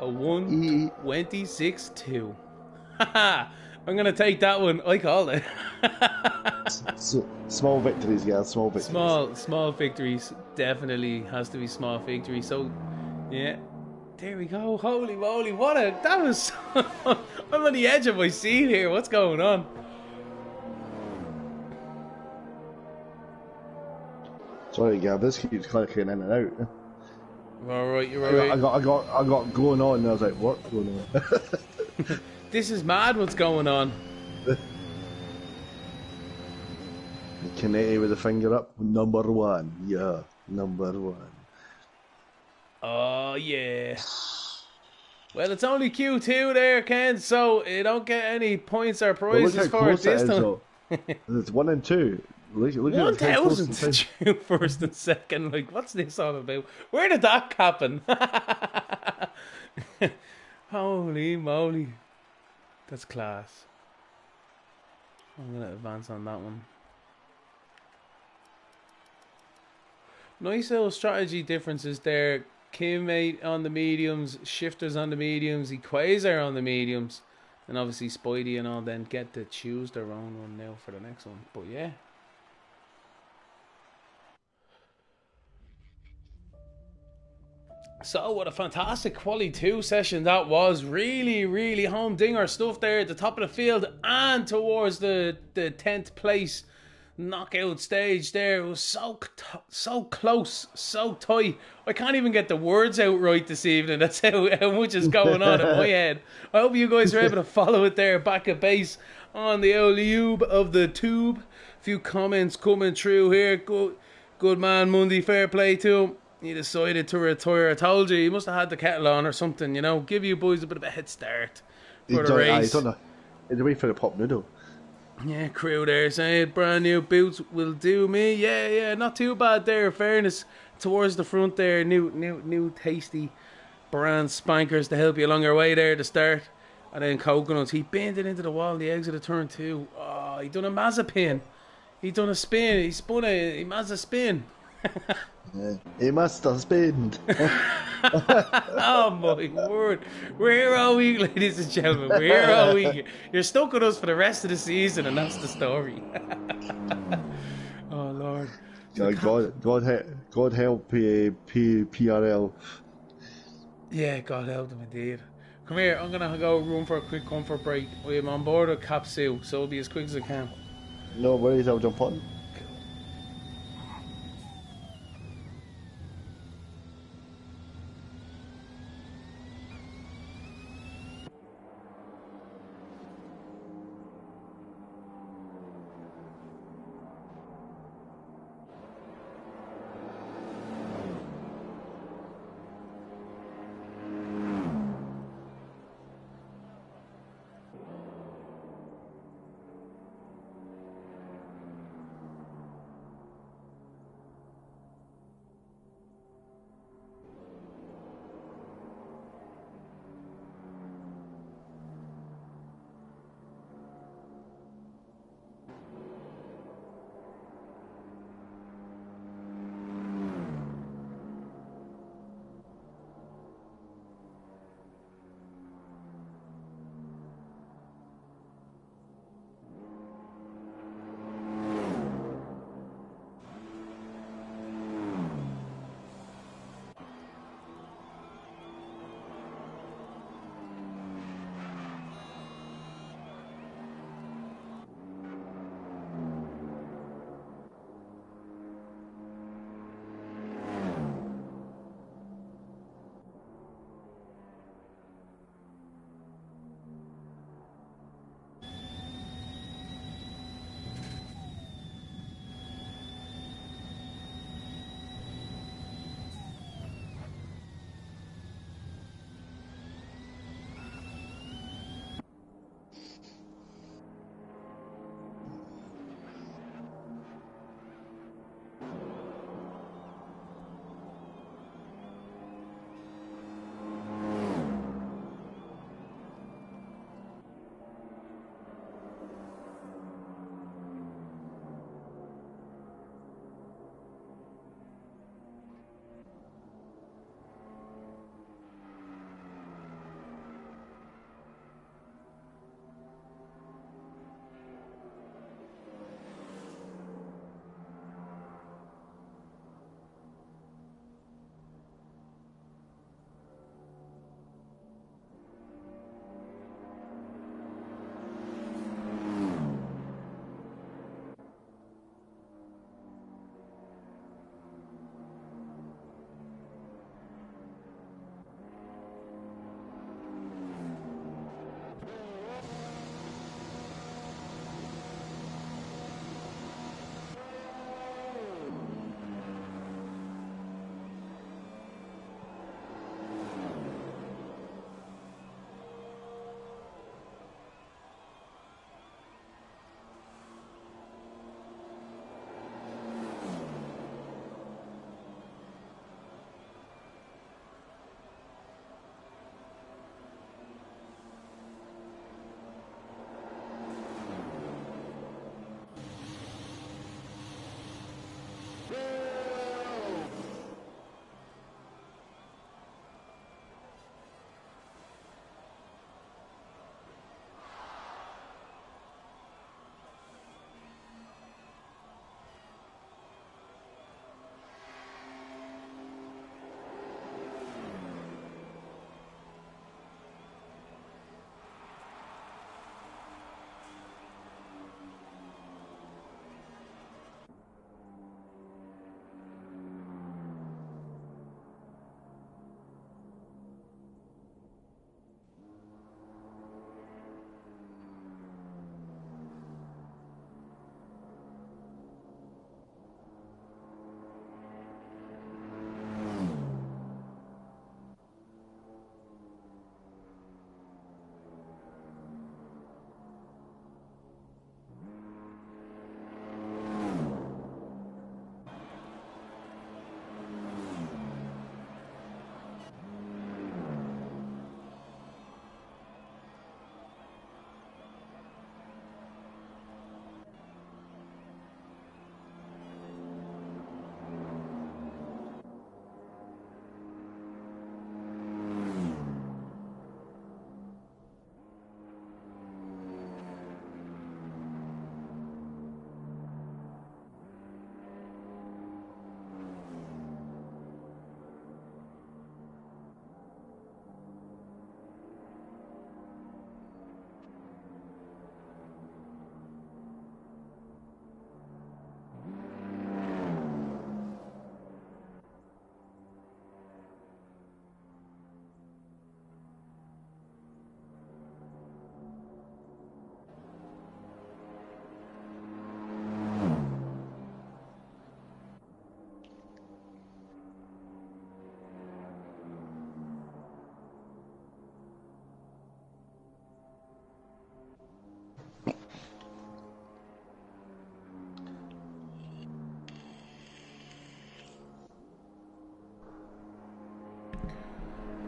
1:26.2. Haha, I'm gonna take that one. I called it. Small victories, yeah, small victories. Small victories. Definitely has to be small victories. So, yeah, there we go. Holy moly, that was. I'm on the edge of my seat here. What's going on? Sorry, Gav, this keeps clicking in and out. Alright, you're right. I got going on, and I was like, what's going on? This is mad what's going on. Canete with the finger up, number one. Yeah, number one. Oh, yeah. Well, it's only Q2 there, Ken, so you don't get any points or prizes for it this time. It's 1 and 2. Look 1,000 to first and second. Like, what's this all about? Where did that happen? Holy moly. That's class. I'm going to advance on that one. Nice little strategy differences there. Kimmate on the mediums, Shifters on the mediums, Equazer on the mediums, and obviously Spidey and all then get to choose their own one now for the next one. But yeah. So what a fantastic quali 2 session that was. Really humdinger stuff there at the top of the field and towards the 10th place knockout stage there. It was so close, so tight. I can't even get the words out right this evening. That's how much is going on in my head. I hope you guys are able to follow it there back at base on the old lube of the tube. A few comments coming through here. Good man Mundy, fair play to him. He decided to retire. I told you, he must have had the kettle on or something, you know. Give you boys a bit of a head start for the race. He's away for the pop noodle. Yeah, crew there saying brand new boots will do me. Yeah, not too bad there. In fairness, towards the front there, new tasty brand spankers to help you along your way there to start. And then coconuts. He bent it into the wall, the exit of turn 2. Oh, he done a Mazepin. He done a spin. He spun a Mazda spin. Yeah, he must have spinned. Oh my word. We're here all week, ladies and gentlemen. We're here all week. You're stuck with us for the rest of the season, and that's the story. Oh Lord. God help PRL. Yeah, God help them indeed. Come here, I'm gonna go room for a quick comfort break. I'm on board with Capsule, so it'll be as quick as I can. No worries, I'll jump on.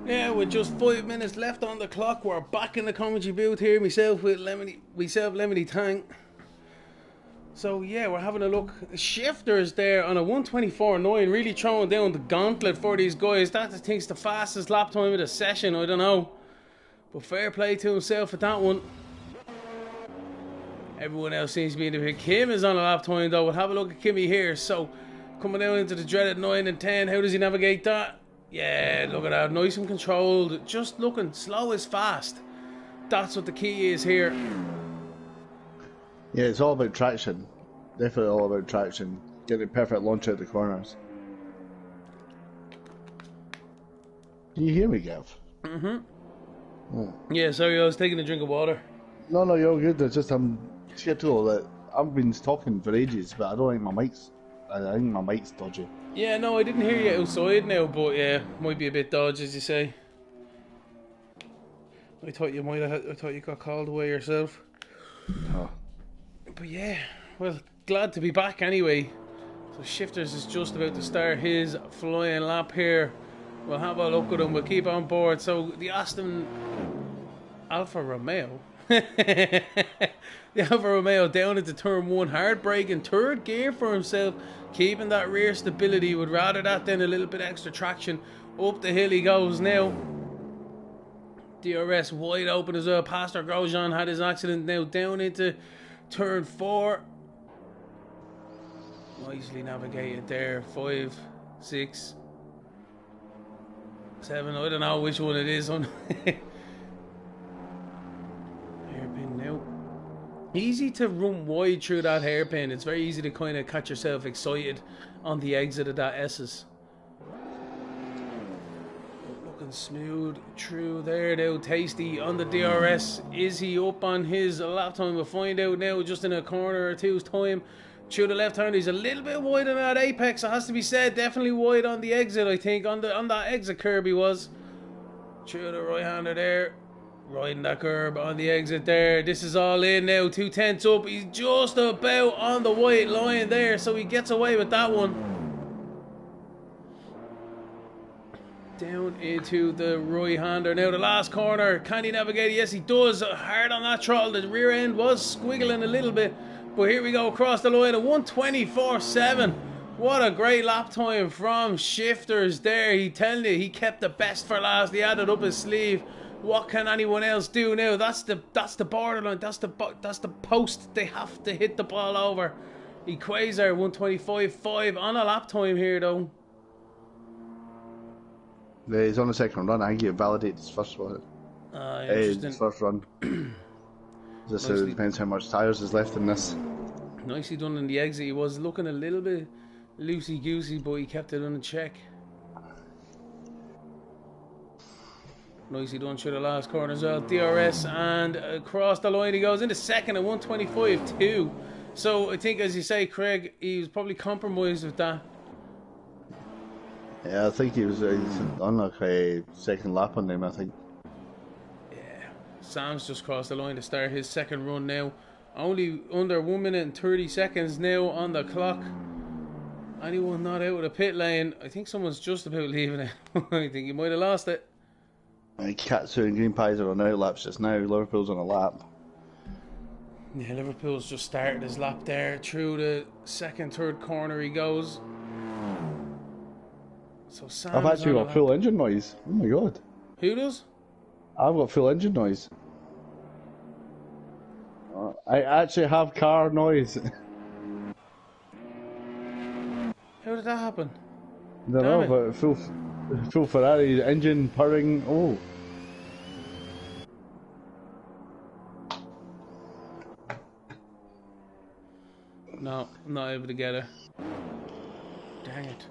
Yeah, with just 5 minutes left on the clock, we're back in the commentary booth here. Myself with Lemony Tang. So yeah, we're having a look. Shifters there on a 124.9, really throwing down the gauntlet for these guys. That I think's the fastest lap time of the session. I don't know, but fair play to himself at that one. Everyone else seems to be in the pit. Kim is on a lap time though. We'll have a look at Kimmy here. So coming down into the dreaded 9 and 10. How does he navigate that? Yeah, look at that, nice and controlled. Just looking slow as fast. That's what the key is here. Yeah, it's all about traction. Definitely all about traction. Get the perfect launch out the corners. Can you hear me, Gav? Mm-hmm. Oh. Yeah, sorry, I was taking a drink of water. No, you're all good. It's just I'm scared to all that. I've been talking for ages, but I don't think I think my mic's dodgy. Yeah, no, I didn't hear you outside now, but yeah, might be a bit dodgy, as you say. I thought you got called away yourself. Oh. But yeah, well, glad to be back anyway. So Shifters is just about to start his flying lap here. We'll have a look at him. We'll keep on board. So the Aston Alfa Romeo. The Alfa Romeo down into turn 1, hard brake in third gear for himself, keeping that rear stability. Would rather that than a little bit extra traction. Up the hill he goes now. DRS wide open as well. Pastor Grosjean had his accident now down into turn 4. Nicely navigated there. 5, 6, 7. I don't know which one it is on. Hairpin now. Easy to run wide through that hairpin. It's very easy to kind of catch yourself excited on the exit of that S's. Looking smooth through there now. Tasty on the DRS. Is he up on his lap time? We'll find out now just in a corner or two's time. Through the left hand, he's a little bit wide on that apex, it has to be said. Definitely wide on the exit, I think. On that exit curb he was. Through the right hander there. Riding that curb on the exit there. This is all in now. 2/10 up. He's just about on the white line there, so he gets away with that one. Down into the right hander now. The last corner. Can he navigate? Yes, he does. Hard on that throttle. The rear end was squiggling a little bit. But here we go across the line at 124.7. What a great lap time from Shifters there. He telling you, he kept the best for last. He had it up his sleeve. What can anyone else do now? That's the borderline. That's the post they have to hit the ball over. Equator 125.5 on a lap time here though. Yeah, he's on the second run. I think he validated his first one. His first run. Just it depends how much tyres is left in this. Nicely done in the exit. He was looking a little bit loosey-goosey, but he kept it in check. Nicely done through the last corner as well. DRS, and across the line he goes into second at 125.2. So I think, as you say, Craig, he was probably compromised with that. Yeah, I think he's on like a second lap on them, I think. Sam's just crossed the line to start his second run now. Only under 1 minute and 30 seconds now on the clock. Anyone not out of the pit lane? I think someone's just about leaving it. I think he might have lost it. Katsu and Green Pies are on out laps just now. Liverpool's on a lap. Yeah, Liverpool's just started his lap there. Through the second, third corner he goes. So Sam's I've actually got full engine noise. Oh my god. Who does? I've got full engine noise. I actually have car noise. How did that happen? I don't know, but full Ferrari engine purring. Oh. No, I'm not able to get her. Dang it.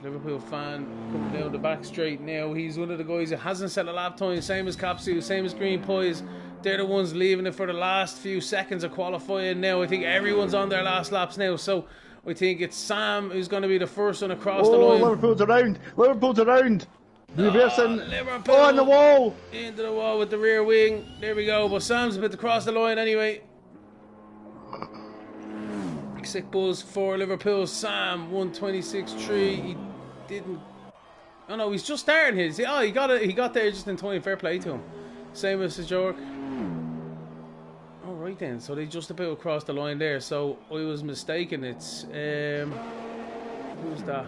Liverpool fan coming down the back straight now. He's one of the guys that hasn't set a lap time, same as Capsu, same as Green Pies. They're the ones leaving it for the last few seconds of qualifying now. I think everyone's on their last laps now, so I think it's Sam who's going to be the first one across the line. Liverpool's around! Liverpool's around! Reversing! Liverpool on the wall! Into the wall with the rear wing. There we go, but Sam's about to cross the line anyway. Sick buzz for Liverpool. Sam 126.3. He didn't. Oh no, he's just starting his. Oh, he got it. He got there just in time. Fair play to him. Same as York. All right then. So they just about across the line there. So I was mistaken. It's who's that?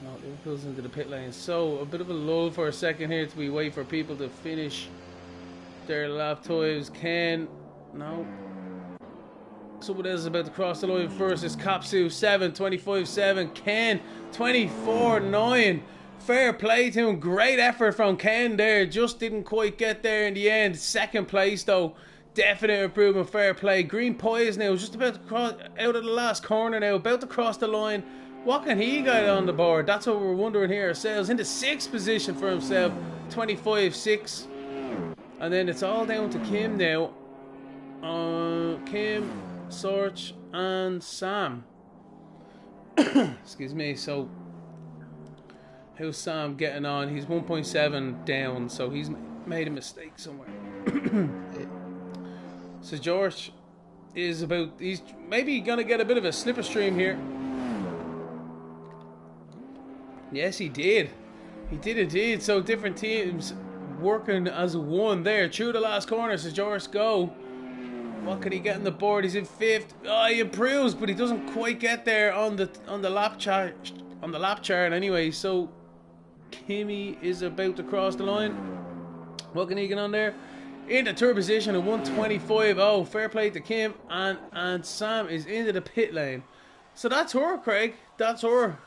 No, Liverpool's into the pit lane. So a bit of a lull for a second here to we wait for people to finish their lap times. Ken, no. Someone else is about to cross the line first. It's Kapsu 7, 25-7. Ken 24-9. Fair play to him. Great effort from Ken there. Just didn't quite get there in the end. Second place though. Definite improvement. Fair play. Green Pies now just about to cross out of the last corner now. About to cross the line. What can he get on the board? That's what we're wondering here ourselves. Into 6th position for himself. 25-6. And then it's all down to Kim now. Kim, Sorch and Sam. Excuse me. So how's Sam getting on? He's 1.7 down, so he's made a mistake somewhere. So George is about, he's maybe gonna get a bit of a slipper stream here. Yes, he did. He did indeed. So different teams working as one there. Through the last corner, so George go. What could he get on the board? He's in 5th. Oh, he improves, but he doesn't quite get there on the lap chart. On the lap chart, anyway. So Kimmy is about to cross the line. What can he get on there? Into 3rd position at 125. Oh, fair play to Kim, and Sam is into the pit lane. So that's her, Craig. That's her.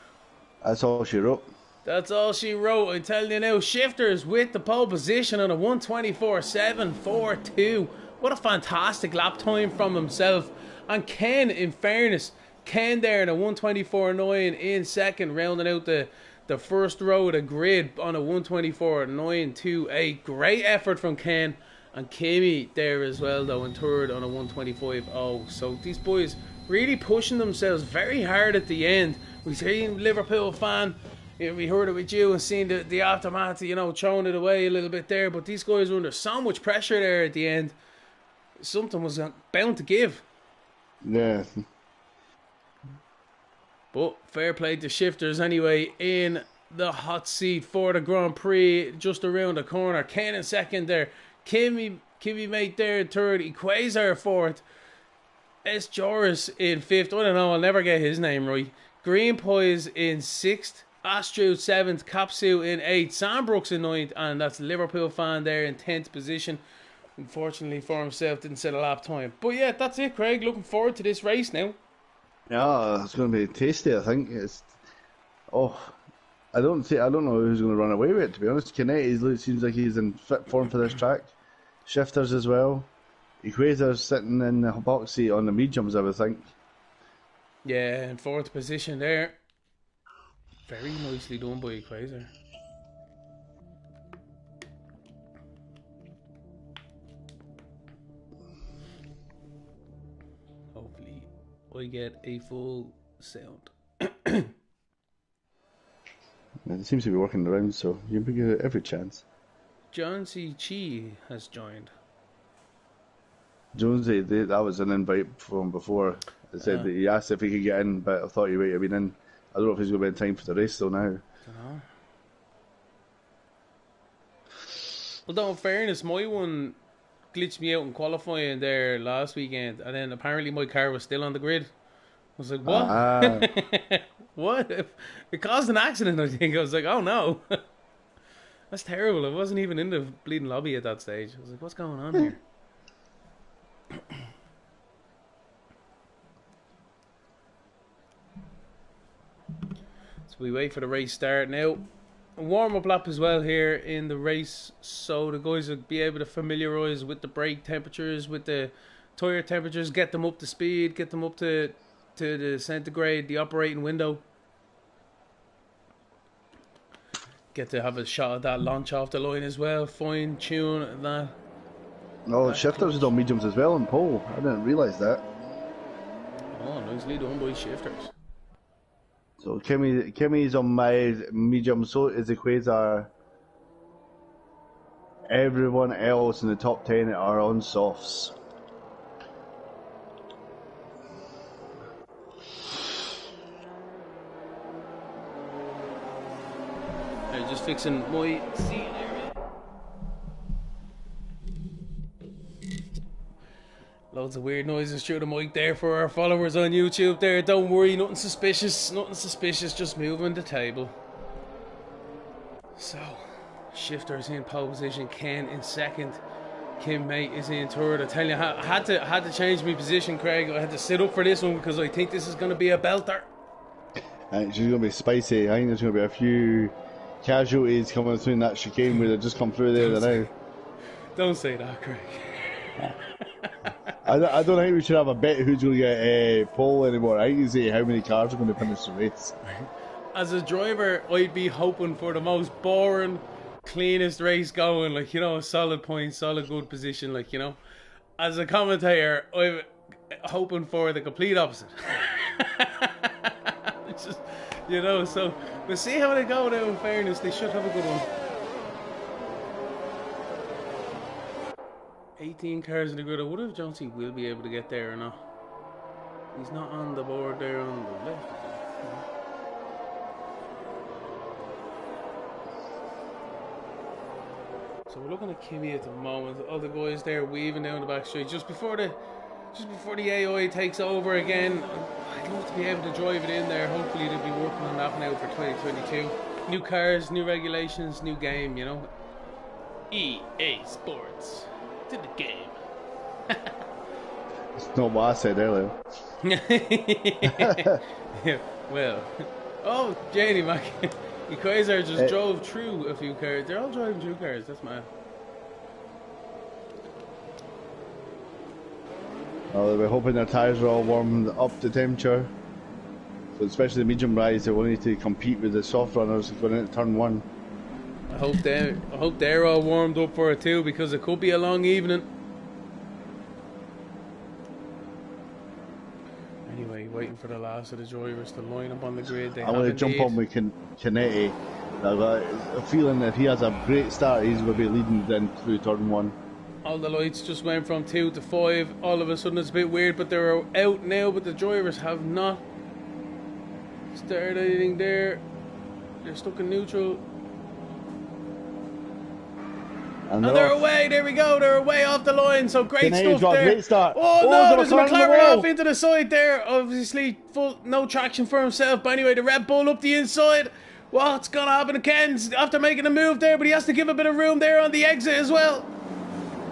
That's all she wrote. That's all she wrote. I'm telling you now. Shifters with the pole position on a 124.742. What a fantastic lap time from himself. And Ken, in fairness, Ken there in a 124.9 in second, rounding out the first row of the grid on a 124.928. Great effort from Ken. And Kimmy there as well, though, in third on a 125.0. So these boys really pushing themselves very hard at the end. We seen Liverpool fan. We heard it with you and seen the aftermath, you know, throwing it away a little bit there. But these guys were under so much pressure there at the end. Something was bound to give. Yeah. But fair play to Shifters anyway in the hot seat for the Grand Prix just around the corner. Ken in second there. Kimmy mate there in third. Equazar fourth. S. Joris in 5th. I don't know, I'll never get his name right. Green Pies in 6th. Astrud 7th. Kapsu in 8th. Sam Brooks in 9th. And that's Liverpool fan there in 10th position. Unfortunately for himself, didn't set a lap time. But yeah, that's it, Craig. Looking forward to this race now. Yeah, it's going to be tasty, I think. I don't know who's going to run away with it, to be honest. Canetti seems like he's in fit form for this track. Shifters as well. Equator's sitting in the box seat on the mediums, I would think. Yeah, in 4th position there. Very nicely done by Equator. Hopefully I get a full sound. It seems to be working around, so you give every chance. John C. Chi has joined. Jonesy, that was an invite from before. They said that he asked if he could get in, but I thought he might have been in. I don't know if he's going to be in time for the race though now. Dunno. Although in fairness, my one glitched me out in qualifying there last weekend, and then apparently my car was still on the grid. I was like, what? What? It caused an accident, I think. I was like, oh no. That's terrible. I wasn't even in the bleeding lobby at that stage. I was like, what's going on here? So we wait for the race start now. A warm-up lap as well here in the race, so the guys will be able to familiarise with the brake temperatures, with the tyre temperatures, get them up to speed, get them up to the centigrade, the operating window. Get to have a shot at that launch off the line as well, fine tune that. No, Shifters is on mediums as well in pole. I didn't realise that. Oh, nicely done by Shifters. So Kimmy's on my medium, so is Equator. Everyone else in the top 10 are on softs. I'm just fixing my seat area. Loads of weird noises through the mic there for our followers on YouTube there. Don't worry, nothing suspicious, just moving the table. So, Shifter's in pole position, Ken in second, Kim Mate is in third. I tell you, I had to change my position, Craig. I had to sit up for this one because I think this is going to be a belter. And she's going to be spicy. I think there's going to be a few casualties coming through in that chicane where they just come through there now. Don't say that, Craig. I don't think we should have a bet who's going to get pole anymore. I can say how many cars are going to finish the race. As a driver, I'd be hoping for the most boring, cleanest race going, like, you know, a solid point, solid good position, like, you know. As a commentator, I'm hoping for the complete opposite. It's just, you know, so we'll see how they go now. In fairness, they should have a good one. 18 cars in the grid. I wonder if Jonesy will be able to get there or not. He's not on the board there on the left. So we're looking at Kimmy at the moment. All the guys there weaving down the back straight just before the AI takes over again. I'd love to be able to drive it in there. Hopefully they'll be working on that now for 2022. New cars, new regulations, new game, you know. EA Sports to the game. It's not what I said earlier. Yeah, well. Oh, Janie Mac. Quasar just drove through a few cars. They're all driving through cars. That's mad. Well, we're hoping their tyres are all warmed up to temperature. So especially the medium rise, they will need to compete with the soft runners going into turn one. I hope they're all warmed up for it too, because it could be a long evening. Anyway, waiting for the last of the drivers to line up on the grid. I'm going to jump on with Canetti. I've got a feeling that if he has a great start, he's going to be leading then through turn one. All the lights just went from 2 to 5. All of a sudden it's a bit weird, but they're out now, but the drivers have not started anything there. They're stuck in neutral. And they're away. There we go. They're away off the line. So great stuff there. Great start. Oh no, there's a McLaren off into the side there. Obviously, no traction for himself. But anyway, the Red Bull up the inside. What's going to happen to Ken's after making a move there? But he has to give a bit of room there on the exit as well.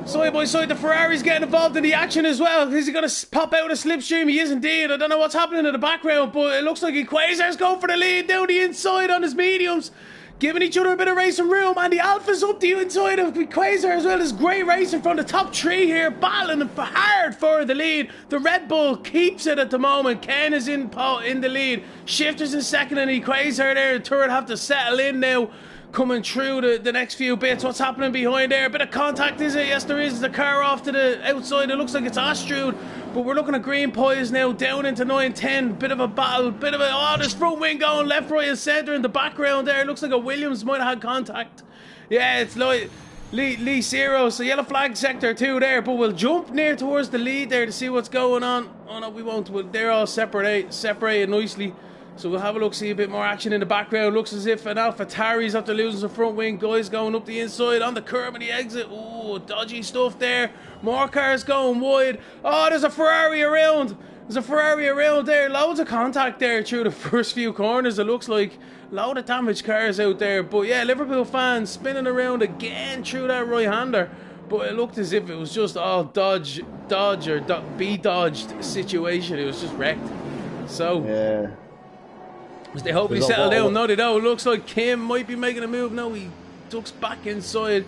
Side by side, the Ferrari's getting involved in the action as well. Is he going to pop out a slipstream? He is indeed. I don't know what's happening in the background, but it looks like Quasar's going for the lead down the inside on his mediums. Giving each other a bit of racing room, and the Alpha's up the inside of Quasar as well. There's great racing from the top three here, battling hard for the lead. The Red Bull keeps it at the moment. Ken is in the lead. Shifter's in second, and Quasar there. The third have to settle in now. Coming through the next few bits. What's happening behind there? A bit of contact, is it? Yes, there is. The car off to the outside. It looks like it's Astrud. But we're looking at green pies now, down into 9-10. Bit of a battle. Oh, there's front wing going left, right, and centre in the background there. It looks like a Williams might have had contact. Yeah, it's like Lee Zero. So yellow flag sector 2 there. But we'll jump near towards the lead there to see what's going on. Oh, no, we won't. They're all separated nicely. So we'll have a look, see a bit more action in the background. Looks as if an AlphaTauri's after losing some front wing. Guys going up the inside on the curb and the exit. Ooh, dodgy stuff there. More cars going wide. Oh, there's a Ferrari around. There's a Ferrari around there. Loads of contact there through the first few corners. It looks like load of damaged cars out there. But yeah, Liverpool fans spinning around again through that right-hander. But it looked as if it was just all dodge or be dodged situation. It was just wrecked. So yeah. They hope he settled down. No, they don't. It looks like Kim might be making a move. No, he ducks back inside.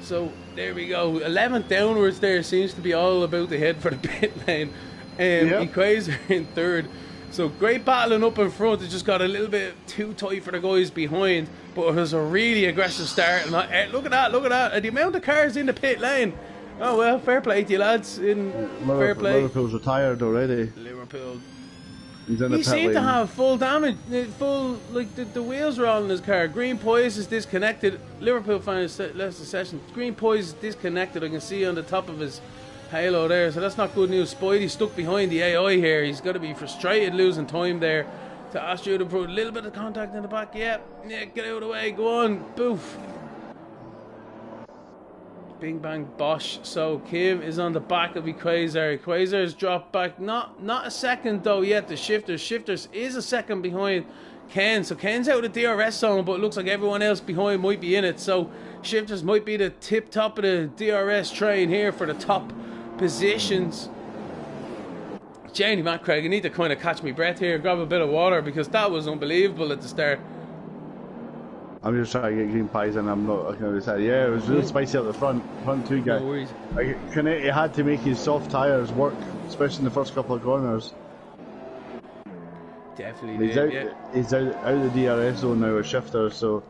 So there we go. 11th downwards there seems to be all about to head for the pit lane. Quasar in third. So great battling up in front. It just got a little bit too tight for the guys behind. But it was a really aggressive start. And look at that. The amount of cars in the pit lane. Oh well, fair play to you lads. Fair play. Liverpool's retired already. Liverpool. He seemed to have full damage, the wheels were all in his car. Green Poise is disconnected. Liverpool fans left the session. Green Poise is disconnected. I can see on the top of his halo there, so that's not good news. Spidey stuck behind the AI here. He's got to be frustrated losing time there. to Astro to put a little bit of contact in the back. Yep. Yeah, get out of the way. Go on. Boof. Bing bang bosh. So Kim is on the back of Quasar. Quasar's dropped back. Not a second though yet. The Shifters. Shifters is a second behind Ken. So Ken's out of the DRS zone, but it looks like everyone else behind might be in it. So Shifters might be the tip top of the DRS train here for the top positions. Jamie, Matt, Craig, I need to kind of catch my breath here, grab a bit of water, because that was unbelievable at the start. I'm just trying to get green pies and I'm not looking at the side. Yeah, it was really spicy at the front two guy. No worries. He had to make his soft tyres work, especially in the first couple of corners. Definitely He's out of the DRS zone now with Shifters, so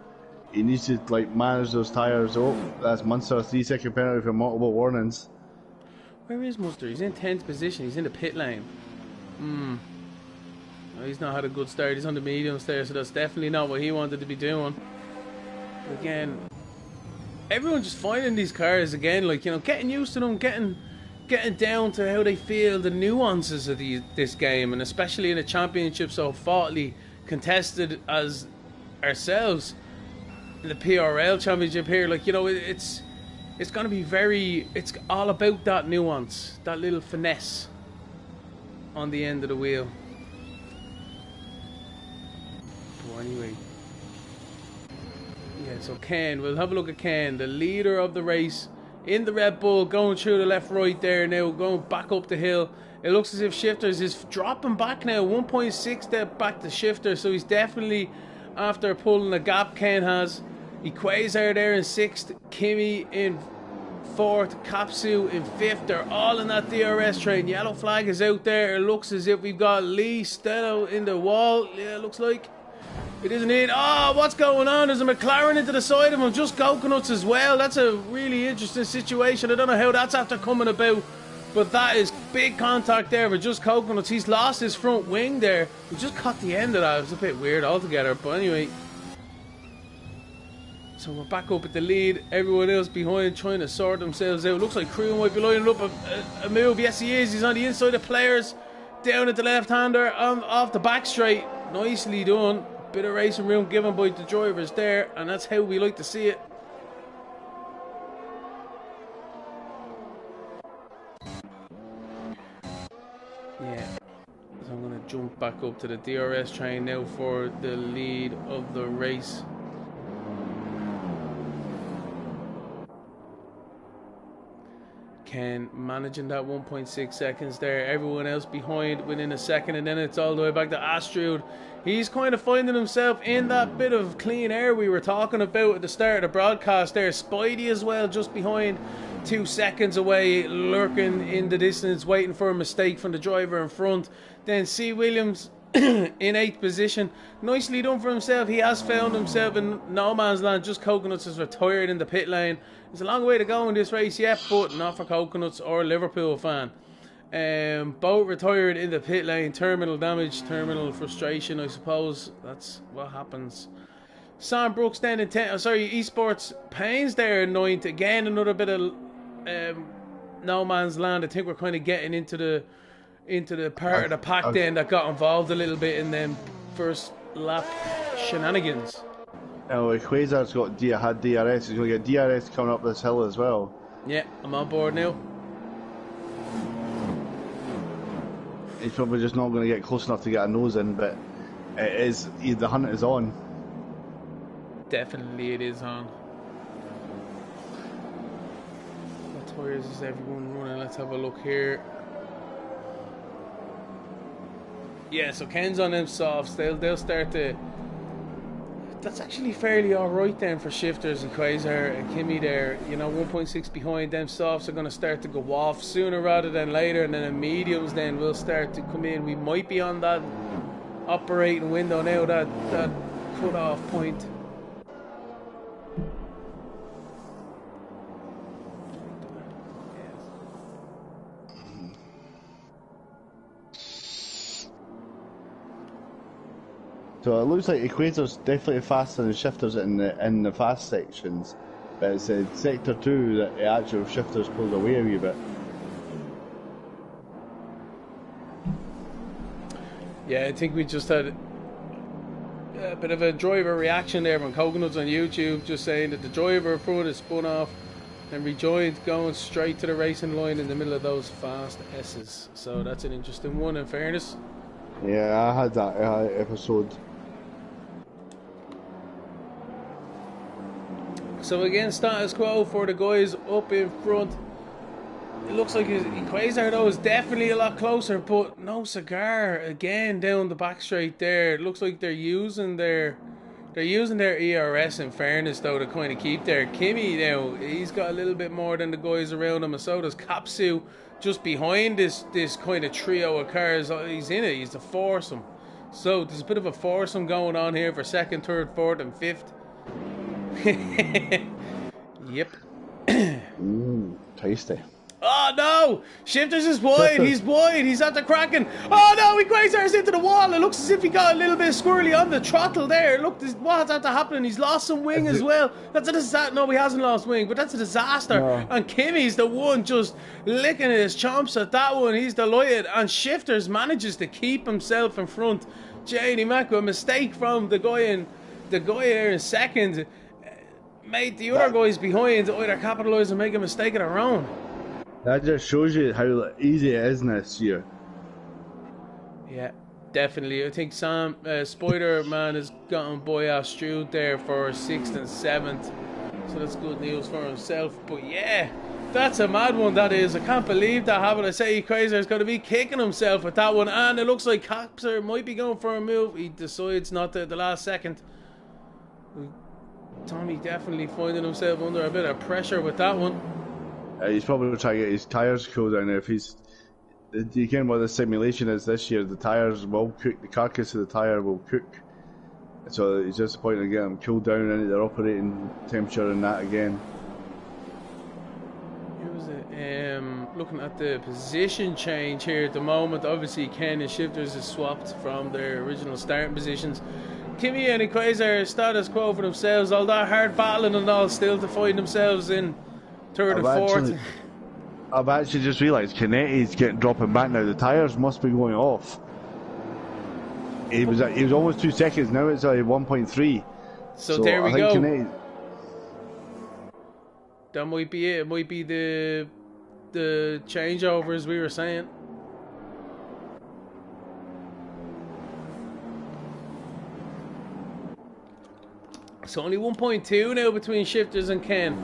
he needs to like manage those tyres. Oh, that's Munster, 3-second penalty for multiple warnings. Where is Munster? He's in 10th position, he's in the pit lane. No, he's not had a good start, he's on the mediums there, so that's definitely not what he wanted to be doing. Again, everyone just finding these cars again, like, you know, getting used to them, getting down to how they feel, the nuances of this game, and especially in a championship so hotly contested as ourselves, in the PRL championship here, like, you know, it's going to be it's all about that nuance, that little finesse on the end of the wheel. But anyway, yeah, so Ken, we'll have a look at Ken, the leader of the race in the Red Bull, going through the left right there now, going back up the hill. It looks as if Shifters is dropping back now, 1.6 step back to Shifter, so he's definitely after pulling a gap. Ken has Quasar there in 6th, Kimmy in 4th, Kapsu in 5th. They're all in that DRS train. Yellow flag is out there. It looks as if we've got Lee Stello in the wall. Yeah, it looks like it isn't it. Oh, what's going on? There's a McLaren into the side of him. Just coconuts as well. That's a really interesting situation. I don't know how that's after coming about, but that is big contact there with just coconuts. He's lost his front wing there. We just caught the end of that. It was a bit weird altogether, but anyway. So we're back up at the lead. Everyone else behind trying to sort themselves out. Looks like Crew might be lining up a move. Yes, he is. He's on the inside of players. Down at the left-hander. Off the back straight. Nicely done. Bit of racing room given by the drivers there. And that's how we like to see it. Yeah. So I'm going to jump back up to the DRS train now for the lead of the race. Ken managing that 1.6 seconds there. Everyone else behind within a second, and then it's all the way back to Astrud. He's kind of finding himself in that bit of clean air we were talking about at the start of the broadcast there. Spidey as well, just behind, 2 seconds away, lurking in the distance, waiting for a mistake from the driver in front. Then C. Williams in 8th position. Nicely done for himself. He has found himself in no man's land. Just Coconuts is retired in the pit lane. There's a long way to go in this race yet, but not for Coconuts or a Liverpool fan. Both retired in the pit lane. Terminal damage, terminal frustration, I suppose. That's what happens. Sam Brooks then in 10th. Esports Pains there in 9th. Again, another bit of no man's land. I think we're kind of getting into the part of the pack then that got involved a little bit in them first lap shenanigans. Oh, Quasar's had DRS. He's going to get DRS coming up this hill as well. Yeah, I'm on board now. He's probably just not going to get close enough to get a nose in, but the hunt is on. Definitely it is on. What tires is everyone running? Let's have a look here. Yeah, so Ken's on them softs. They'll start to... That's actually fairly alright then for Shifters and Quasar and Kimmy there. You know, 1.6 behind. Them softs are going to start to go off sooner rather than later, and then the mediums then will start to come in. We might be on that operating window now, that cut-off point. So it looks like Equator's definitely faster than Shifters in the fast sections, but it's sector 2 that the actual Shifters pulled away a wee bit. Yeah, I think we just had A bit of a driver reaction there from Coconuts on YouTube, just saying that the driver front is spun off and rejoined, going straight to the racing line in the middle of those fast S's. So that's an interesting one, in fairness. Yeah, I had that episode. So again, status quo for the guys up in front. It looks like Quasar though is definitely a lot closer, but no cigar again down the back straight there. It looks like they're using their ERS, in fairness though, to kind of keep their Kimmy now. He's got a little bit more than the guys around him, and so does Kapsu just behind this kind of trio of cars. He's in it. He's the foursome. So there's a bit of a foursome going on here for second, third, fourth, and fifth. Yep. Tasty. Oh no! Shifters is wide, he's wide, he's at the cracking. Oh no, he Quasar's into the wall. It looks as if he got a little bit squirrely on the throttle there. Look, what's after happening? He's lost some wing as well. That's a disaster. No, he hasn't lost wing, but that's a disaster. No. And Kimmy's the one just licking his chomps at that one. He's delighted. And Shifters manages to keep himself in front. Janie Macco, a mistake from the guy there in second. Made the other guys behind either capitalise and make a mistake of their own. That just shows you how easy it is in this year. Yeah, definitely. I think Sam Spider-Man has gotten Boya Stroud there for 6th and 7th. So that's good news for himself. But yeah, that's a mad one, that is. I can't believe that happened. I say Quasar is going to be kicking himself with that one. And it looks like Capser might be going for a move. He decides not to at the last second. Tommy definitely finding himself under a bit of pressure with that one. He's probably trying to get his tyres cooled down. If he's, again, what the simulation is this year, the tyres will cook, the carcass of the tyre will cook. So he's just pointing to get them cooled down into their operating temperature and that again. Here was it. Looking at the position change here at the moment, obviously Ken and Shifters is swapped from their original starting positions. Kimmy and Quasar status quo for themselves, although hard battling and all, still to find themselves in third and fourth. I've actually just realised Canetti's dropping back now. The tyres must be going off. He was almost 2 seconds. Now it's 1.3. So there we go. That might be it. It might be the changeover, as we were saying. So only 1.2 now between Shifters and Ken.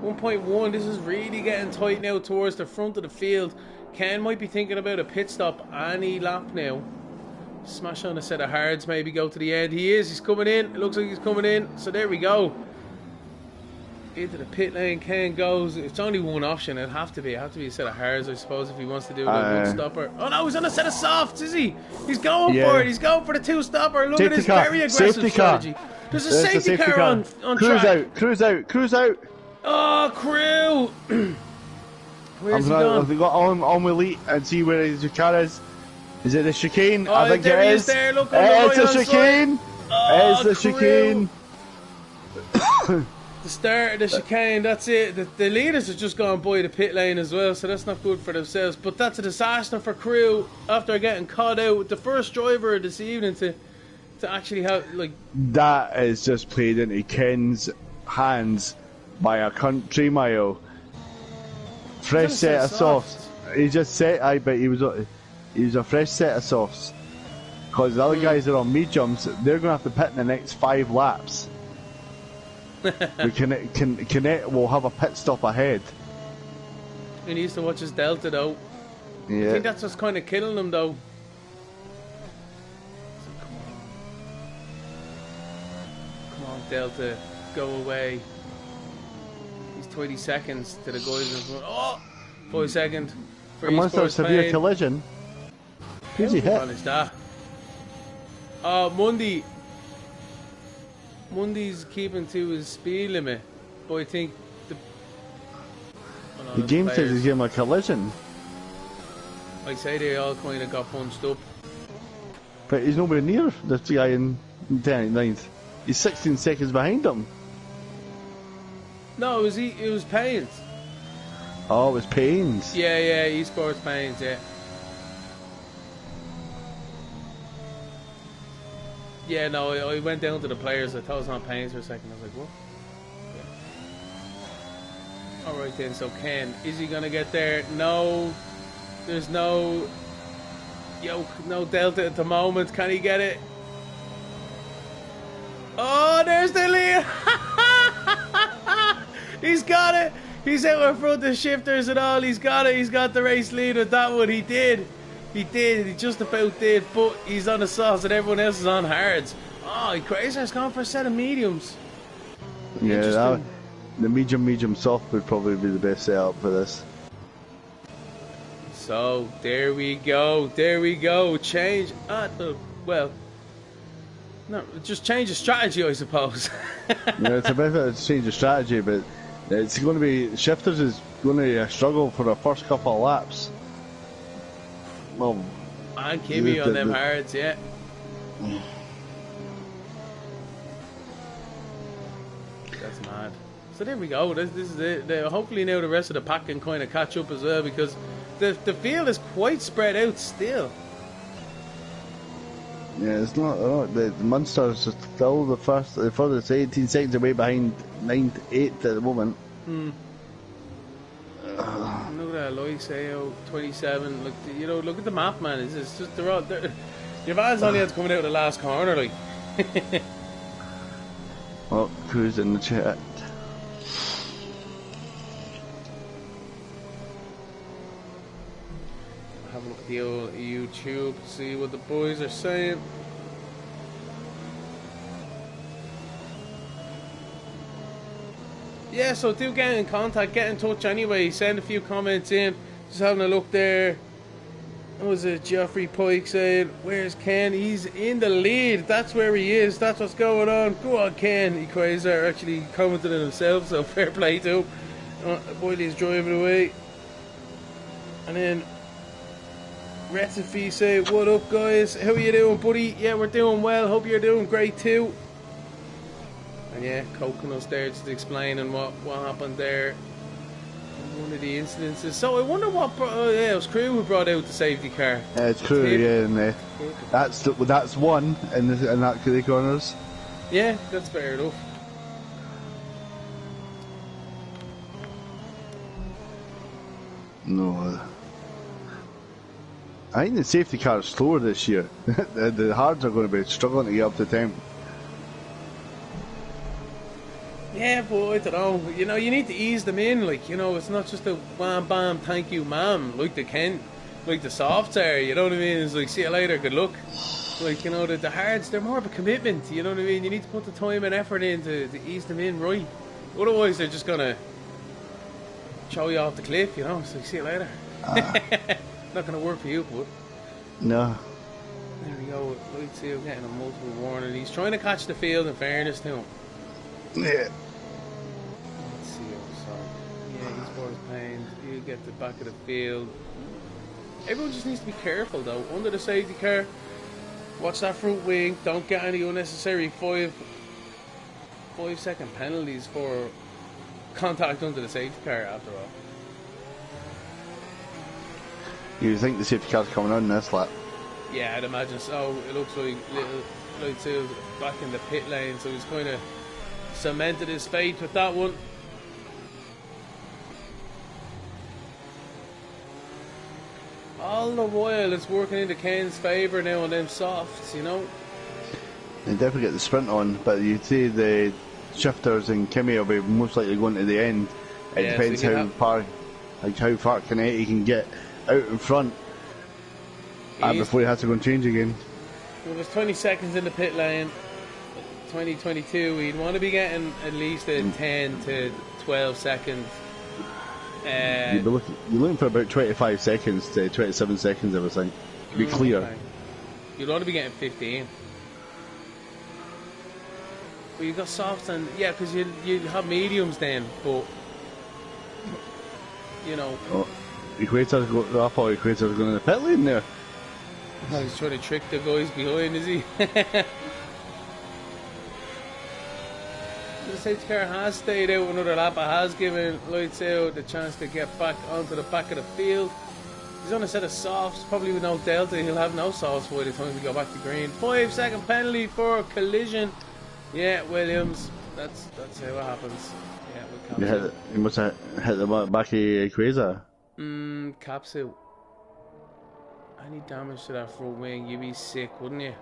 1.1, this is really getting tight now towards the front of the field. Ken might be thinking about a pit stop any lap now. Smash on a set of hards, maybe go to the end. He's coming in. It looks like he's coming in. So there we go. Into the pit lane, Ken goes. It's only one option. It'd have to be a set of hards, I suppose, if he wants to do a one stopper. Oh no, he's on a set of softs, is he? He's going for it. He's going for the two stopper. Look at his very aggressive strategy. There's a safety car on track. Cruise out. Oh, Crew! Where's he gone? I've got on with Elite and see where his car is. Is it the chicane? Oh, I think there it he is. There. Look, it's the chicane. Oh, it's the chicane. The start of the chicane, that's it. The leaders have just gone by the pit lane as well, so that's not good for themselves. But that's a disaster for Crew after getting caught out. The first driver this evening to actually have, like... That is just played into Ken's hands by a country mile. Fresh set of softs. He just said, but he was a fresh set of softs. Because the other guys that are on mediums, they're going to have to pit in the next 5 laps. Canet will have a pit stop ahead. He needs to watch his delta though. Yeah. I think that's what's kind of killing him though. Come on, Delta, go away. He's 20 seconds to the guys in front. Oh! 5 seconds. Unless there's a severe collision. Who's he hit? Managed that. Mundy's keeping to his speed limit, but I think the game says he's giving him a collision. I say they all kind of got punched up. But he's nowhere near this guy in 9th. He's 16 seconds behind him. No, it was Pains. Oh, it was Pains. Yeah, eSports Pains, yeah. Yeah, no, I went down to the players. I thought it was on pains for a second. I was like, what? Yeah. Alright then, so Ken, is he going to get there? No. There's no yoke, no delta at the moment. Can he get it? Oh, there's the lead! He's got it! He's out in front of shifters and all. He's got it. He's got the race lead with that one. He did. He did. He just about did. But he's on the softs and everyone else is on hards. Oh, Crazer's gone for a set of mediums. Yeah, the medium soft would probably be the best setup for this. So, there we go. There we go. Change at the... Well... No, just change the strategy, I suppose. Yeah, it's a bit of a change of strategy, but it's going to be... Shifters is going to struggle for the first couple of laps. Well... And Kimmy on them hards, yeah. That's mad. So there we go. This is it. Hopefully now the rest of the pack can kind of catch up as well, because the field is quite spread out still. Yeah, it's not. The Munster's are still the furthest 18 seconds away behind 9th, 8th at the moment. Look at that, Loiseo 27. Look at the map, man. It's just your van's only had coming out of the last corner, like. Well, who's in the chat? Have a look at the old YouTube, see what the boys are saying. Yeah, so do get in contact, get in touch anyway, send a few comments in. Just having a look there. What was it, Geoffrey Pike saying, where's Ken? He's in the lead, that's where he is, that's what's going on. Go on, Ken. Equazer actually commented on himself, so fair play to him. Boyley's driving away. And then Recipe say, what up guys, how are you doing, buddy? Yeah, we're doing well, hope you're doing great too. And yeah, Coconuts there just explaining what happened there. One of the incidences. So I wonder what it was Crew who brought out the safety car. It's Crew, yeah, and that's one in that the corners. Yeah, that's fair enough. No. I think the safety car is slower this year. the hards are going to be struggling to get up to temp. Yeah, but I don't know. You need to ease them in. It's not just a wham bam, thank you, ma'am, like the softs are. You know what I mean? It's like, see you later, good luck. The hards, they're more of a commitment. You know what I mean? You need to put the time and effort in to ease them in right. Otherwise, they're just gonna show you off the cliff. It's like, see you later. Not going to work for you, bud. No. There we go. Light Seal getting a multiple warning. He's trying to catch the field, in fairness to him. Yeah. Let's see. So, yeah, he's both pains. You get the back of the field. Everyone just needs to be careful, though. Under the safety car, watch that front wing. Don't get any unnecessary 5-second penalties for contact under the safety car, after all. You think the safety car's coming on this lap? Yeah, I'd imagine so. It looks like little Light Seal's back in the pit lane, so he's kind of cemented his fate with that one. All the while, it's working into Ken's favour now on them softs, They definitely get the sprint on, but you see the shifters and Kimmy will be most likely going to the end. It depends how far Canetti he can get out in front before he has to go and change again. Well, there's 20 seconds in the pit lane. 2022, he'd want to be getting at least a 10 to 12 seconds. You're looking for about 25 seconds to 27 seconds, I would think, to be clear. Okay. You'd want to be getting 15. But you've got softs and, yeah, because you have mediums then, but, Oh, Equator's going in the pit lane there. Oh, he's trying to trick the guys behind, is he? The safety car has stayed out another lap. It has given Light Seal the chance to get back onto the back of the field. He's on a set of softs, probably with no delta. He'll have no softs by the time we go back to green. 5-second penalty for collision. Yeah, Williams. That's how it happens. Yeah, with You must have hit the back of Quasar. Capsule. Any damage to that front wing, you'd be sick, wouldn't you?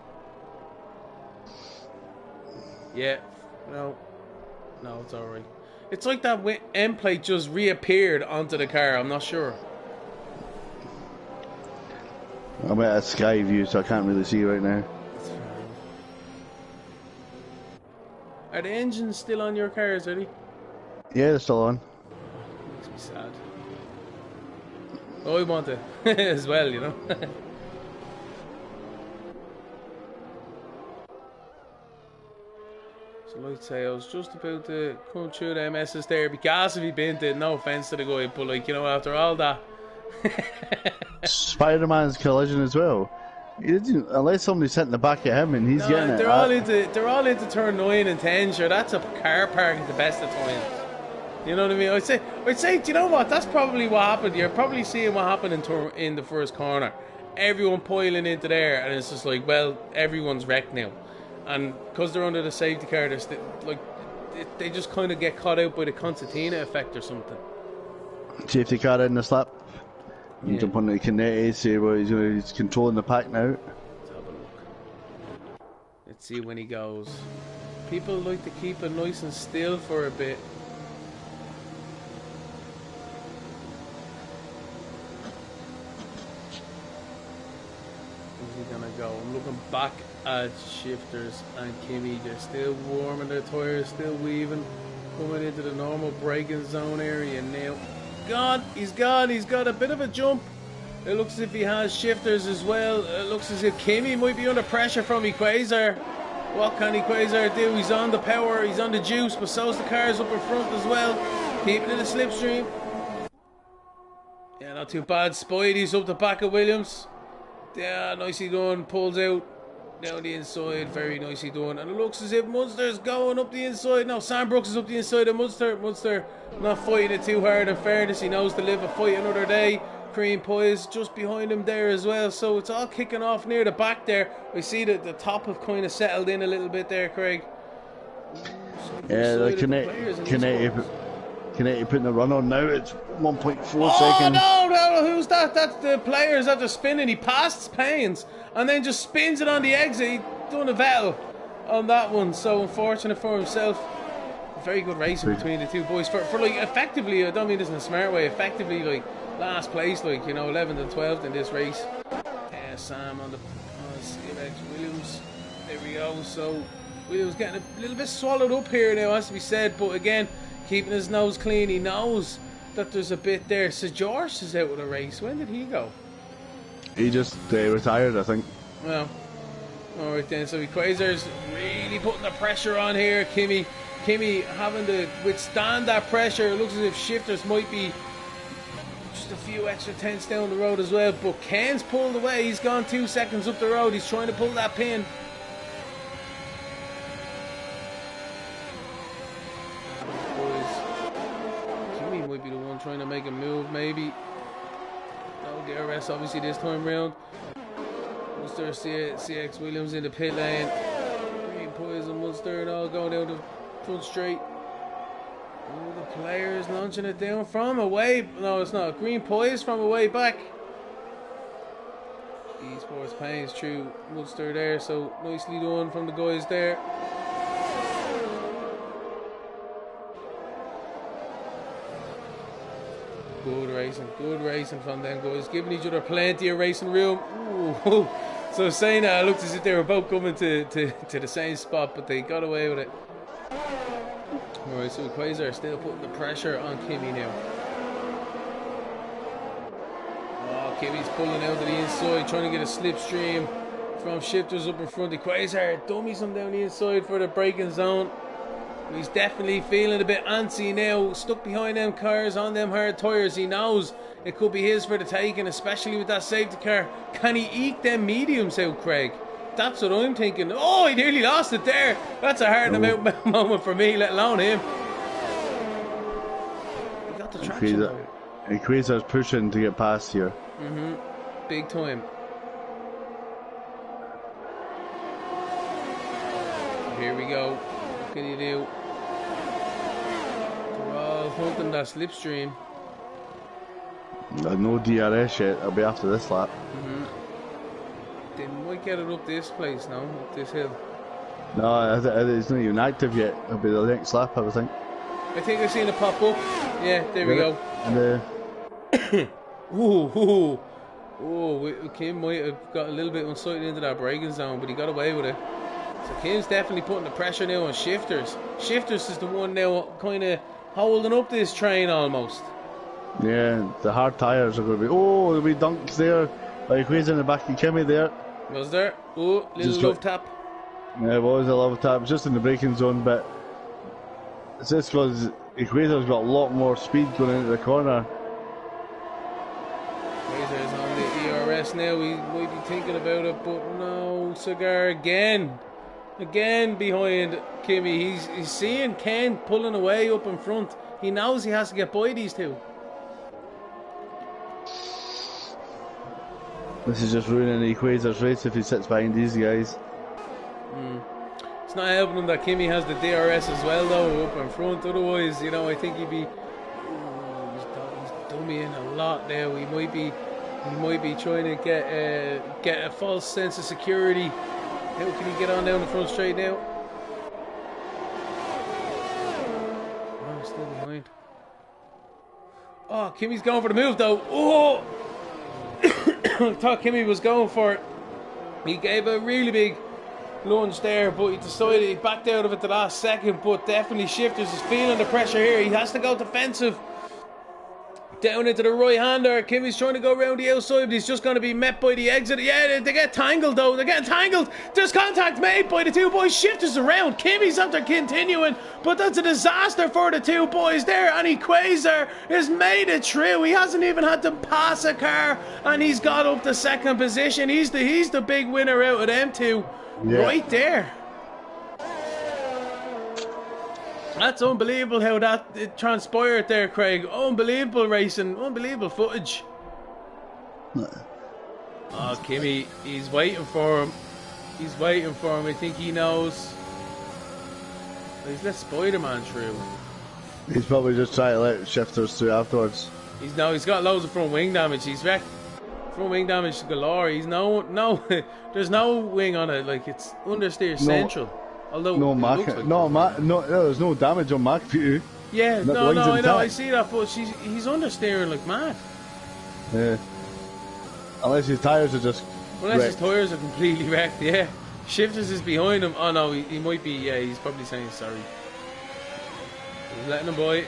Yeah. No, it's alright. It's like that end plate just reappeared onto the car. I'm not sure. I'm at a sky view, so I can't really see right now. Are the engines still on your cars, are they? Yeah, they're still on. Makes me sad. Oh, I want it as well, you know. So like I say, I was just about to come through the MSs there because if he bent it, no offense to the guy, but like, you know, after all that. Spider-Man's collision as well. He didn't, unless somebody's sitting in the back of him and he's getting it. They're all into turn 9 and 10, sure, that's a car park at the best of times. You know what I mean? I'd say, do you know what? That's probably what happened. You're probably seeing what happened in the first corner. Everyone piling into there, and it's just like, well, everyone's wrecked now. And because they're under the safety car, they just kind of get caught out by the concertina effect or something. Safety car in the slap. You jump on the Kinetti, see what he's controlling the pack now. Let's have a look. Let's see when he goes. People like to keep it nice and still for a bit. Where's he gonna go? I'm looking back at Shifters and Kimmy. They're still warming their tyres, still weaving, coming into the normal braking zone area now. He's got a bit of a jump. It looks as if he has Shifters as well. It looks as if Kimmy might be under pressure from Quasar. What can Quasar do? He's on the power, he's on the juice, but so's the cars up in front as well. Keeping in the slipstream. Yeah, not too bad. Spidey's up the back of Williams. Yeah, nicely done. Pulls out down the inside, very nicely done. And it looks as if Munster's going up the inside. No, Sam Brooks is up the inside of Munster. Munster not fighting it too hard. In fairness, he knows to live a fight another day. Cream Pies just behind him there as well. So it's all kicking off near the back there. I see that the top have kind of settled in a little bit there, Craig. Yeah, the Kinetti putting the run on now. It's 1.4 seconds. No, who's that? That's the players after spinning. He passed Paynes and then just spins it on the exit. He done a Vettel on that one. So unfortunate for himself. Very good racing between the two boys. For like, effectively, I don't mean this in a smart way, effectively, like, last place, like, you know, 11th and 12th in this race. Sam on the CMX Williams. There we go. So Williams getting a little bit swallowed up here now, has to be said. But again, keeping his nose clean. He knows that there's a bit there. So George is out of the race. When did he go? He just retired, I think. Well, alright then. So Quasar's really putting the pressure on here. Kimmy having to withstand that pressure. It looks as if Shifters might be just a few extra tenths down the road as well. But Ken's pulled away. He's gone 2 seconds up the road. He's trying to pull that pin. Might be the one trying to make a move, maybe. No DRS obviously this time round. Munster, CX Williams in the pit lane. Green Pies and Munster and all going down the front straight. Oh, the players launching it down from away. No, it's not. Green Pies from away back. Esports Paynes through Munster there, so nicely done from the guys there. Good racing from them guys, giving each other plenty of racing room. Ooh. So saying that, it looked as if they were both coming to the same spot, but they got away with it. Alright, so Quasar still putting the pressure on Kimmy now. Oh, Kimmy's pulling out to the inside, trying to get a slipstream from Shifters up in front. The Quasar dummies him down the inside for the braking zone. He's definitely feeling a bit antsy now, stuck behind them cars on them hard tyres. He knows it could be his for the taking, especially with that safety car. Can he eke them mediums out, Craig? That's what I'm thinking. Oh, he nearly lost it there. That's a hard moment for me, let alone him. He got the traction though. Quasar's pushing to get past here. Big time. Here we go. What can you do? They're all hunting that slipstream. No DRS yet. I'll be after this lap. They might get it up this place now, up this hill. No, it's not even active yet. It'll be the next lap, I would think. I think I've seen it pop up. Yeah, there we go. And Kim might have got a little bit unsighted into that braking zone, but he got away with it. So Kim's definitely putting the pressure now on Shifters. Shifters is the one now kind of holding up this train almost. yeah, the hard tyres are going to be. Oh, there'll be dunks there. Like who's in the back of Kimmy there? Was there? Oh, little Just love tap. Yeah, it was a love tap, just in the braking zone, but it's just because Equator's got a lot more speed going into the corner. Razor's on the ERS now. He might be thinking about it, but no. Cigar again behind Kimmy. He's seeing Ken pulling away up in front. He knows he has to get by these two. This is just ruining Equator's race if he sits behind these guys. It's not helping him that Kimmy has the DRS as well, though, up in front. Otherwise, you know, I think he'd be. He's dummying a lot now. He might be trying to get a false sense of security. How can he get on down the front straight now? Oh, still behind. Oh, Kimmy's going for the move, though. Oh! I thought Kimmy was going for it. He gave a really big lunge there, but he decided he backed out of it the last second. But definitely Shifters is feeling the pressure here. He has to go defensive. Down into the right hander. Kimmy's trying to go around the outside, but he's just going to be met by the exit. Yeah, they get tangled though. They're getting tangled. There's contact made by the two boys. Shifters around. Kimmy's after continuing, but that's a disaster for the two boys there. And Quasar has made it through. He hasn't even had to pass a car, and he's got up to second position. He's the big winner out of them two, right there. That's unbelievable how it transpired there, Craig. Unbelievable racing, unbelievable footage. Oh, Kimmy, he's waiting for him. He's waiting for him. I think he knows. He's let Spider-Man through. He's probably just trying to let Shifters through afterwards. He's got loads of front wing damage. He's wrecked. Front wing damage galore. He's no. There's no wing on it. Like it's understeer central. Although there's no damage on McAfee. Yeah, I know, I see that, but he's understeering like mad. Yeah. Unless his tyres are just his tyres are completely wrecked, yeah. Shifters is behind him. Oh no, he might be, yeah, he's probably saying sorry. He's letting him by.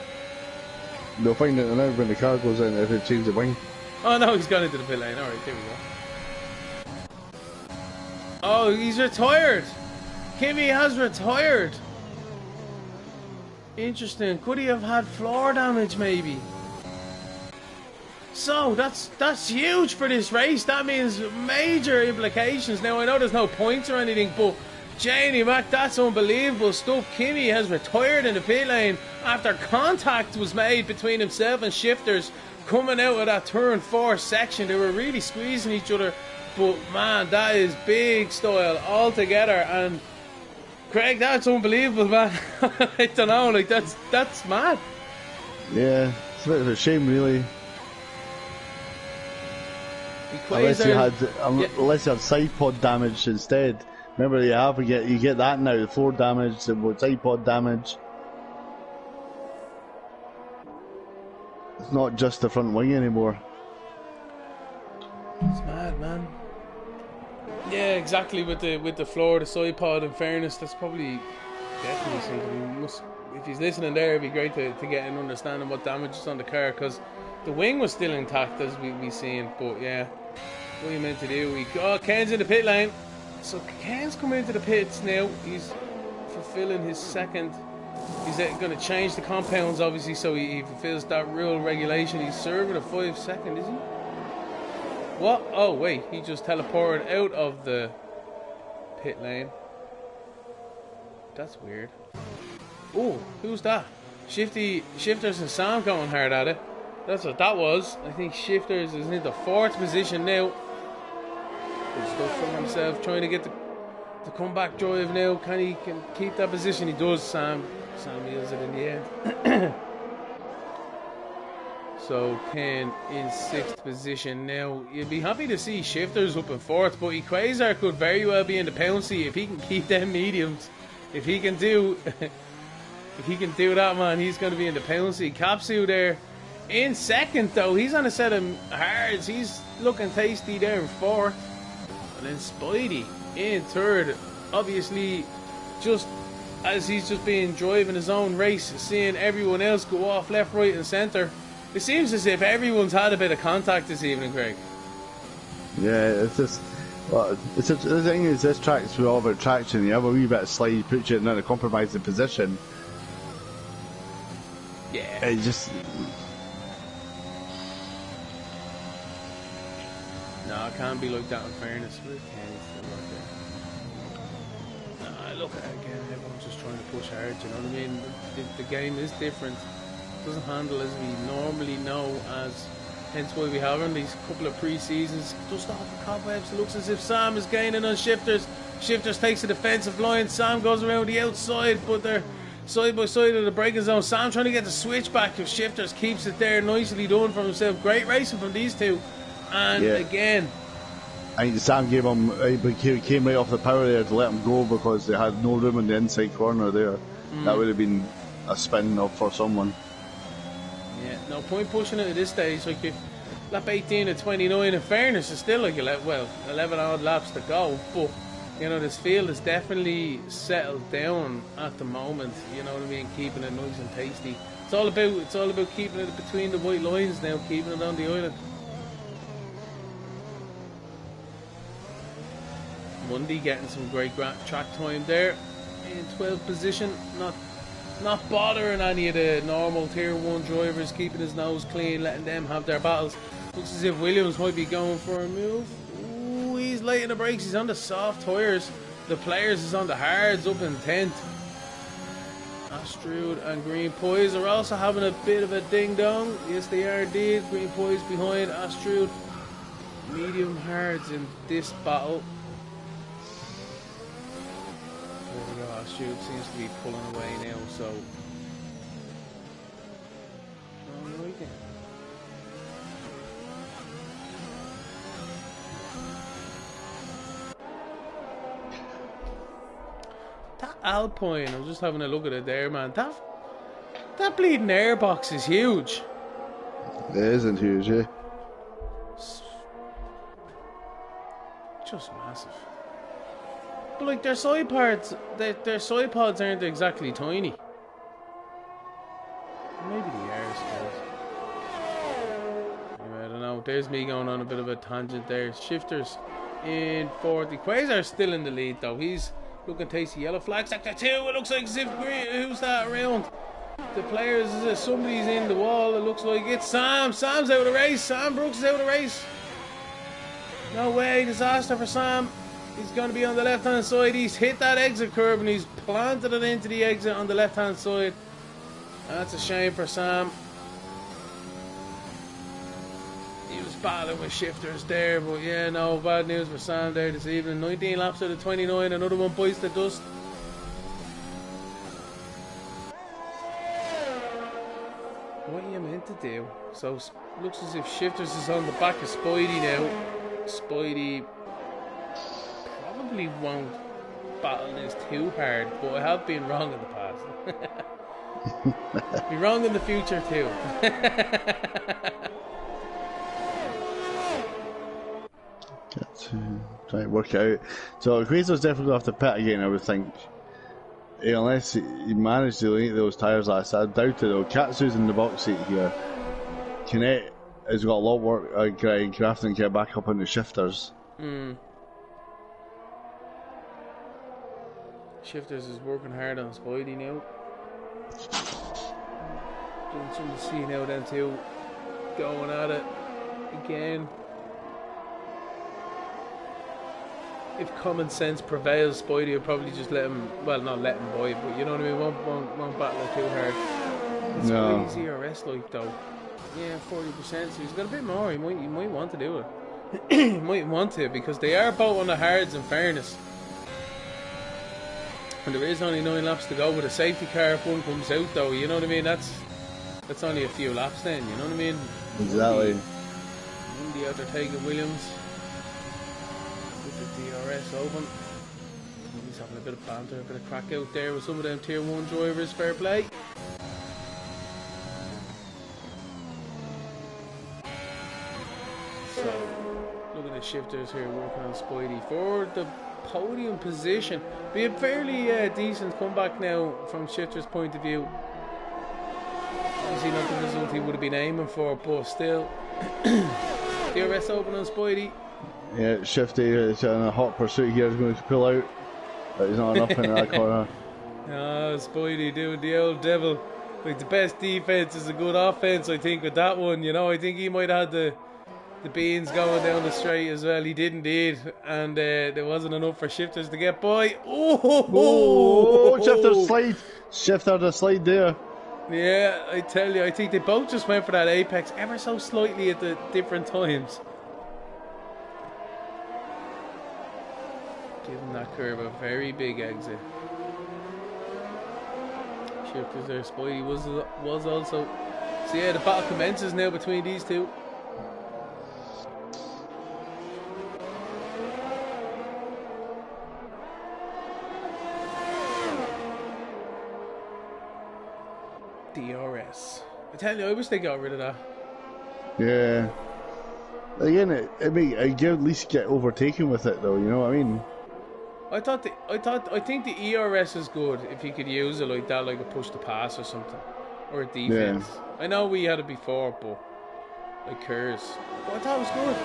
They'll find it now when the car goes in if it changes the wing. Oh no, he's gone into the pit lane. Alright, there we go. Oh, he's retired! Kimmy has retired. Interesting. Could he have had floor damage maybe? So that's huge for this race. That means major implications. Now I know there's no points or anything, but Janie Mac, that's unbelievable stuff. Kimmy has retired in the pit lane after contact was made between himself and Shifters coming out of that turn 4 section. They were really squeezing each other, but man, that is big style altogether. And Craig, that's unbelievable, man. I don't know, like that's mad. Yeah, it's a bit of a shame, really. Unless you had side pod damage instead. Remember, you get that now. The floor damage, the side pod damage. It's not just the front wing anymore. It's mad, man. Yeah, exactly. With the floor, the side pod. In fairness, that's probably definitely something. If he's listening there, it'd be great to get an understanding what damage is on the car, because the wing was still intact as we seen. But yeah, what are you meant to do? Ken's in the pit lane, so Ken's coming into the pits now. He's fulfilling his second. He's going to change the compounds, obviously, so he fulfills that rule regulation. He's serving a 5 second, is he? What? Oh, wait. He just teleported out of the pit lane. That's weird. Oh, who's that? Shifters and Sam going hard at it. That's what that was. I think Shifters is in the 4th position now. Good stuff from himself, trying to get the comeback drive now. Can he keep that position? He does, Sam. Sam heals it in the end. So Ken in 6th position now. You'd be happy to see Shifters up in 4th, but Quasar could very well be in the pouncy if he can keep them mediums. If he can do if he can do that, man, he's going to be in the pouncy. Capsu there in 2nd though. He's on a set of hards. He's looking tasty there in 4th. And then Spidey in 3rd. Obviously, just as he's just been driving his own race, seeing everyone else go off left, right and centre. It seems as if everyone's had a bit of contact this evening, Craig. Yeah, it's just... Well, the thing is, this track's all about traction. You have a wee bit of slide, put you in a compromising position. Yeah. It just... No, it can't be like that in fairness. Nah, look at it again. Everyone's just trying to push hard, you know what I mean? The game is different. It doesn't handle as we normally know, as hence why we have in these couple of pre-seasons. Just off the cobwebs. It looks as if Sam is gaining on Shifters. Shifters takes a defensive line. Sam goes around the outside, but they're side by side of the braking zone. Sam trying to get the switch back. If Shifters keeps it there, nicely done for himself. Great racing from these two. And again, I think Sam gave him, he came right off the power there to let him go because they had no room in the inside corner there. That would have been a spin up for someone. Yeah, no point pushing it at this stage. Like lap 18 at 29, in fairness, it's still like 11 odd laps to go. But you know, this field is definitely settled down at the moment. You know what I mean, keeping it nice and tasty. It's all about keeping it between the white lines now, keeping it on the island. Mundy getting some great track time there in 12th position, not bothering any of the normal tier 1 drivers, keeping his nose clean, letting them have their battles. Looks as if Williams might be going for a move. Ooh, he's late in the brakes, he's on the soft tyres. The Players is on the hards, up in 10th. Astrud and Green Poise are also having a bit of a ding dong. Yes, they are indeed. Green Poise behind Astrud. Medium hards in this battle. Shoot seems to be pulling away now, so that Alpine, I'm just having a look at it there, man. That bleeding airbox is huge. It isn't huge, yeah. Just massive. But like their side parts, their side pods aren't exactly tiny. Maybe they are, I suppose. Anyway, I don't know. There's me going on a bit of a tangent there. Shifters in 40. Quasar's still in the lead though. He's looking tasty. Yellow flag sector 2. It looks like as if who's that around? The Players, is it somebody's in the wall? It looks like it's Sam. Sam's out of the race. Sam Brooks is out of the race. No way. Disaster for Sam. He's going to be on the left-hand side. He's hit that exit curve and he's planted it into the exit on the left-hand side. That's a shame for Sam. He was battling with Shifters there, but yeah, no, bad news for Sam there this evening. 19 laps out of 29, another one bites the dust. What are you meant to do? So, looks as if Shifters is on the back of Spidey now. Spidey probably won't battle this too hard, but I have been wrong in the past. Be wrong in the future too. Got to try and work it out. So Quasar's definitely going to have to pit again, I would think. Unless he managed to link those tyres last. I doubt it though. Katsu's in the box seat here. Kinet has got a lot of work. Crafting to get back up on the shifters. Shifters is working hard on Spidey now. Doing something to see now then too. Going at it again. If common sense prevails, Spidey will probably just let him, well, not let him buy, but you know what I mean, won't battle it too hard. It's Spidey's ERS like though. Yeah, 40%. So he's got a bit more. He might want to do it. He might want to, because they are both on the hards, in fairness. And there is only 9 laps to go with a safety car if one comes out, though. You know what I mean? That's only a few laps then. You know what I mean? Exactly. Windy out there taking Williams with the DRS open. He's having a bit of banter, a bit of crack out there with some of them Tier 1 drivers. Fair play. So, look at the shifters here working on Spidey for the podium position. Be a fairly decent comeback now from Shifter's point of view. Obviously not the result he would have been aiming for, but still. DRS open on Spidey. Yeah, Shifty is in a hot pursuit here. He's going to pull out, but he's not enough in that corner. Ah, Spidey doing the old devil. Like, the best defense is a good offense, I think, with that one. You know, I think he might have had the beans going down the straight as well. He did indeed, and there wasn't enough for Shifters to get by. Oh, Shifter slide. Shifter the slide there. Yeah, I tell you, I think they both just went for that apex ever so slightly at the different times. Giving that curve a very big exit. Shifters there, Spidey was also. So yeah, the battle commences now between these two. DRS. I tell you, I wish they got rid of that. Yeah. Again, I at least get overtaken with it, though. You know what I mean? I think the ERS is good if you could use it like that, like a push to pass or something, or a defense. Yeah. I know we had it before, but like Kerrs. But I thought it was good.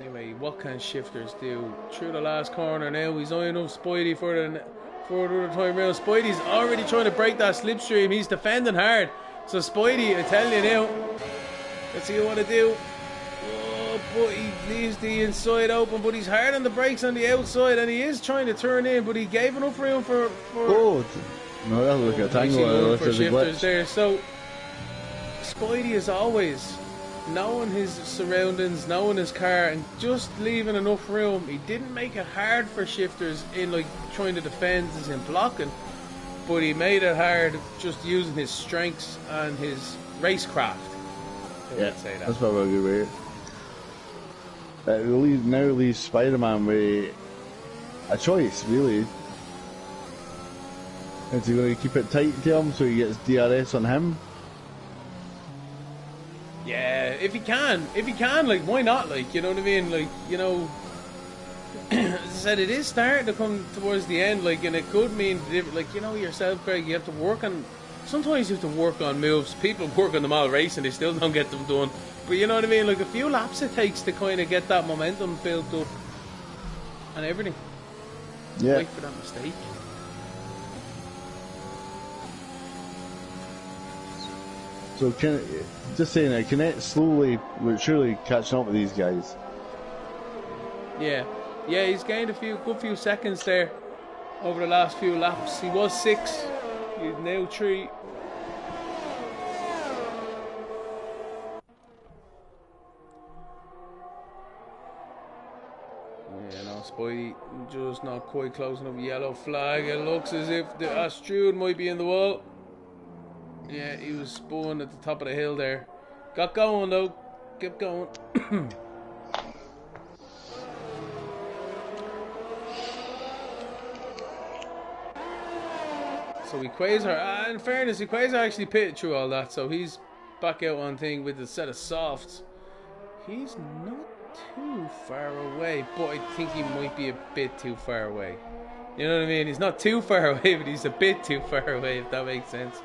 Anyway, what can Shifters do? Through the last corner now, he's eyeing up Spidey for the other time round. Spidey's already trying to break that slipstream. He's defending hard. So Spidey, I tell you now, let's see what to do. Oh, but he leaves the inside open, but he's hard on the brakes on the outside, and he is trying to turn in, but he gave enough room for oh, no, that was like a tangle for Shifters there. So Spidey is always knowing his surroundings, knowing his car, and just leaving enough room. He didn't make it hard for Shifters in like trying to defend as in blocking, but he made it hard just using his strengths and his racecraft. Yeah, that's probably a good way. Now leaves Spider-Man with a choice, really. Is he going to keep it tight to him so he gets DRS on him? Yeah, if he can, like, why not? Like, you know what I mean? Like, you know, as I said, it is starting to come towards the end, like, and it could mean, like, you know yourself, Craig, you have to work on, sometimes you have to work on moves. People work on them all racing, they still don't get them done. But you know what I mean? Like, a few laps it takes to kind of get that momentum built up and everything. Yeah. Wait for that mistake. So just saying that, can it slowly, surely catching up with these guys? Yeah, he's gained a good few seconds there over the last few laps. He was 6, he's now 3. Yeah, no, Spidey just not quite close enough. Yellow flag. It looks as if the Astrude might be in the wall. Yeah, he was spun at the top of the hill there. Got going though. Kept going. So Quasar, in fairness, Quasar actually pitted through all that, so he's back out on thing with a set of softs. He's not too far away, but I think he might be a bit too far away. You know what I mean? He's not too far away, but he's a bit too far away, if that makes sense.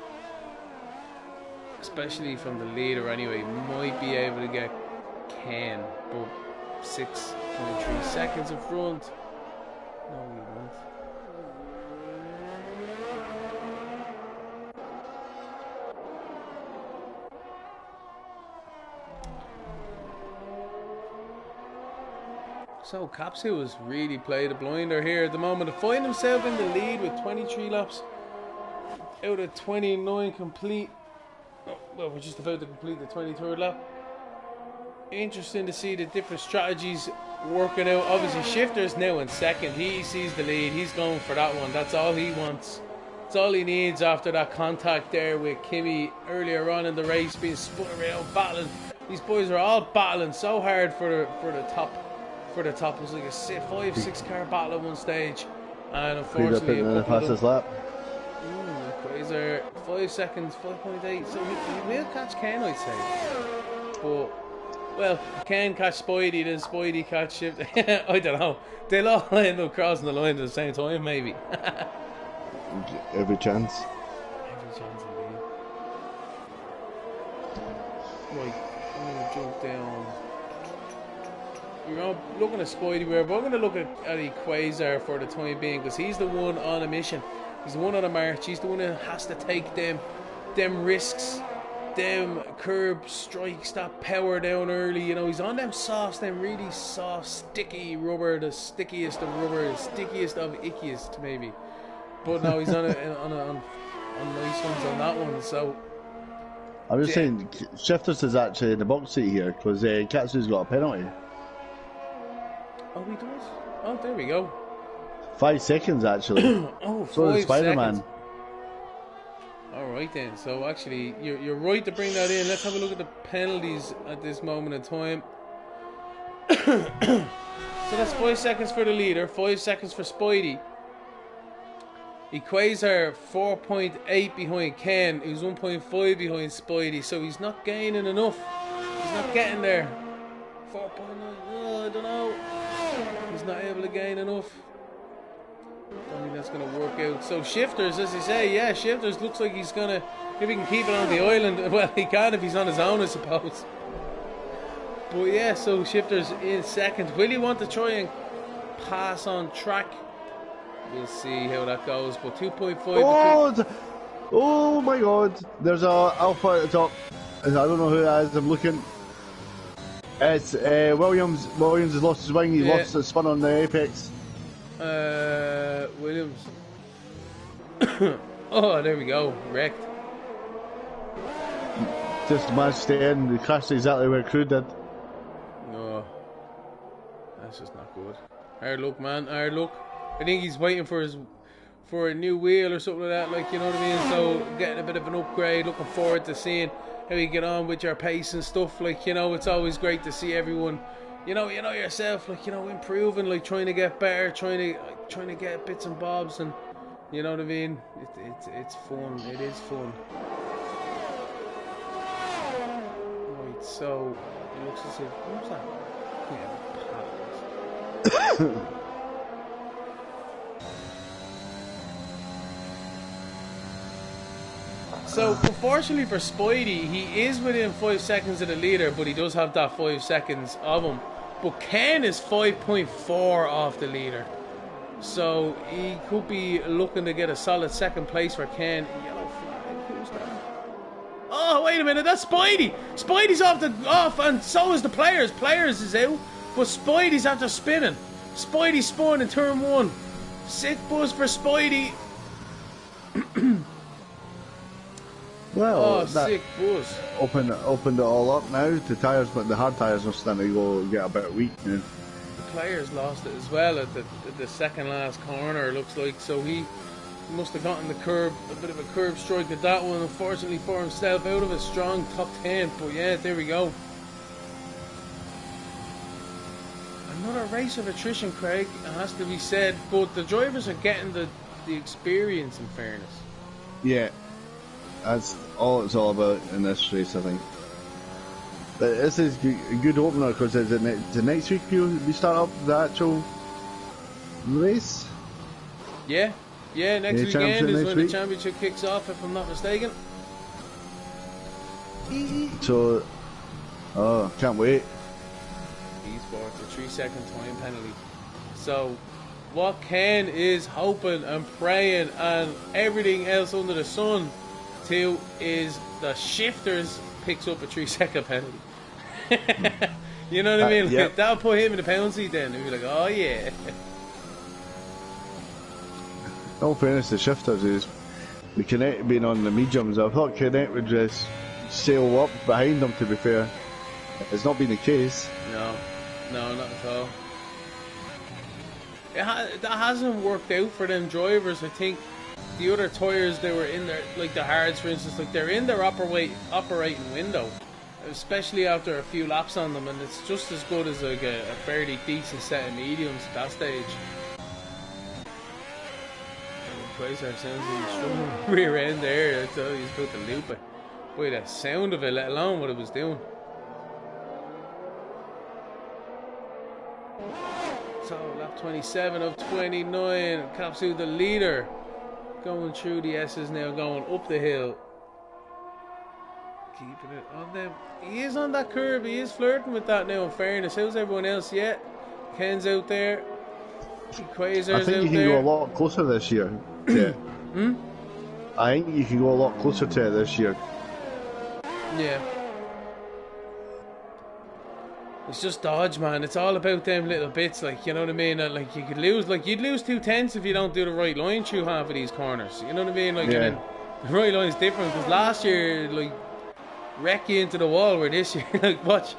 Especially from the leader anyway, might be able to get Ken, but 6.3 seconds in front. No, he won't. So Capsule has really played a blinder here at the moment to find himself in the lead with 23 laps out of 29 complete. Oh, well, we're just about to complete the 23rd lap. Interesting to see the different strategies working out. Obviously, Shifter's now in second. He sees the lead. He's going for that one. That's all he wants. That's all he needs after that contact there with Kimi earlier on in the race, being spun around, battling. These boys are all battling so hard for the top. For the top, it was like a 5-6 car battle at one stage, and unfortunately, the fastest lap. Quasar 5 seconds, 5.8. So he will catch Ken, I'd say. But well, Ken catch Spidey, then Spidey catch Shifter. I don't know. They'll all end up crossing the line at the same time, maybe. Every chance. Every chance indeed. Right, I'm gonna jump down. We're looking at Spidey, but we're going to look at Quasar for the time being, because he's the one on a mission. He's the one on a march. He's the one that has to take them risks, them curb strikes, that power down early. You know, he's on them softs, them really soft, sticky rubber, the stickiest of rubber, the stickiest of ickiest, maybe. But no, he's on nice ones on that one. So I'm just saying, Shifters is actually in the box seat here, because Katsu's got a penalty. Oh, he does? Oh, there we go. 5 seconds, actually. Oh, so 5 Spider-Man. seconds. Alright then, so actually, you're right to bring that in. Let's have a look at the penalties at this moment in time. So that's 5 seconds for the leader, 5 seconds for Spidey. Quasar 4.8 behind Ken, who's 1.5 behind Spidey, so he's not gaining enough. He's not getting there. 4.9, oh, I don't know. He's not able to gain enough. Don't think that's going to work out. So Shifters, as you say, yeah, Shifters looks like he's going to, if he can keep it on the island, well, he can if he's on his own, I suppose. But yeah, so Shifters in second. Will he want to try and pass on track? We'll see how that goes. But 2.5. Oh my God! There's a Alpha at the top. I don't know who that is. I'm looking. It's Williams. Williams has lost his wing. He lost his spin on the apex. Williams. Oh, there we go. Wrecked. Just managed to stay in. He crashed exactly where Crew did. No. That's just not good. Hard luck, man. Hard luck. I think he's waiting for a new wheel or something like that. Like, you know what I mean? So getting a bit of an upgrade. Looking forward to seeing how you get on with your pace and stuff. Like, you know, it's always great to see everyone, you know yourself, like, you know, improving, like trying to get better, trying to get bits and bobs, and you know what I mean. It's fun. It is fun. Right, so it looks as if what's that? Yeah, So, unfortunately for Spidey, he is within 5 seconds of the leader, but he does have that 5 seconds of him. But Ken is 5.4 off the leader. So, he could be looking to get a solid second place for Ken. Yellow flag, who's that? Oh, wait a minute, that's Spidey! Spidey's off, and so is the Players. Players is out, but Spidey's after spinning. Spidey spun in turn 1. Sick buzz for Spidey. Well, sick buzz. Opened it all up now. The tyres, but the hard tyres are starting to go get a bit weak now. The Players lost it as well at the second last corner, looks like. So he must have gotten the curb, a bit of a curb strike at that one, unfortunately for himself, out of a strong top 10. But yeah, there we go. Another race of attrition, Craig, it has to be said, but the drivers are getting the experience, in fairness. Yeah, that's all it's all about in this race, I think. But this is a good opener, because the next week we start up the actual race. Yeah, next weekend is when the championship kicks off, if I'm not mistaken. So, can't wait. Esports, a 3-second time penalty. So, what Ken is hoping and praying and everything else under the sun to is the Shifters picks up a 3-second penalty. You know what I mean? Yep. That'll put him in the penalty then. He'll be like, oh yeah. In all fairness, the Shifters is With Canet being on the mediums, I thought Canet would just sail up behind them, to be fair. It's not been the case. No, not at all. That hasn't worked out for them drivers. I think the other tyres, they were in their, like the hards for instance, like they're in their operating window, especially after a few laps on them, and it's just as good as like a fairly decent set of mediums at that stage. Quasar sounds like he's struggling rear end there. I thought he was about to loop it. Boy, the sound of it, let alone what it was doing. So, lap 27 of 29. Capsu, the leader, going through the S's now, going up the hill. Keeping it on them. He is on that curve. He is flirting with that now, in fairness. How's everyone else yet? Ken's out there. Quasar's I think you can go a lot closer this year. Yeah. I think you can go a lot closer to it this year. Yeah. It's just dodge, man. It's all about them little bits, like, you know what I mean? Like, you could lose, like, you'd lose 2/10 if you don't do the right line through half of these corners. You know what I mean? Like, yeah. The right line's different, because last year, like, wreck you into the wall, where this year, like, watch,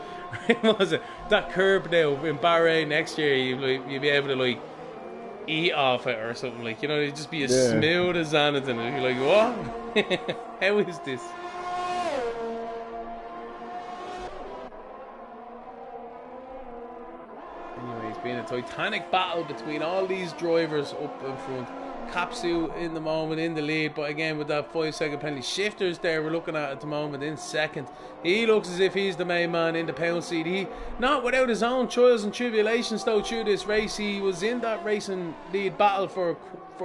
what was it? That curb now in Bahrain next year, you'd be able to, like, eat off it or something, like, you know, it'd just be as smooth as anything. And you're like, what? How is this? Anyway, it's been a titanic battle between all these drivers up in front. Capsu in the moment in the lead, but again with that 5-second penalty. Shifters there we're looking at the moment in second. He looks as if he's the main man in the pound seat. He, not without his own trials and tribulations though through this race. He was in that racing lead battle for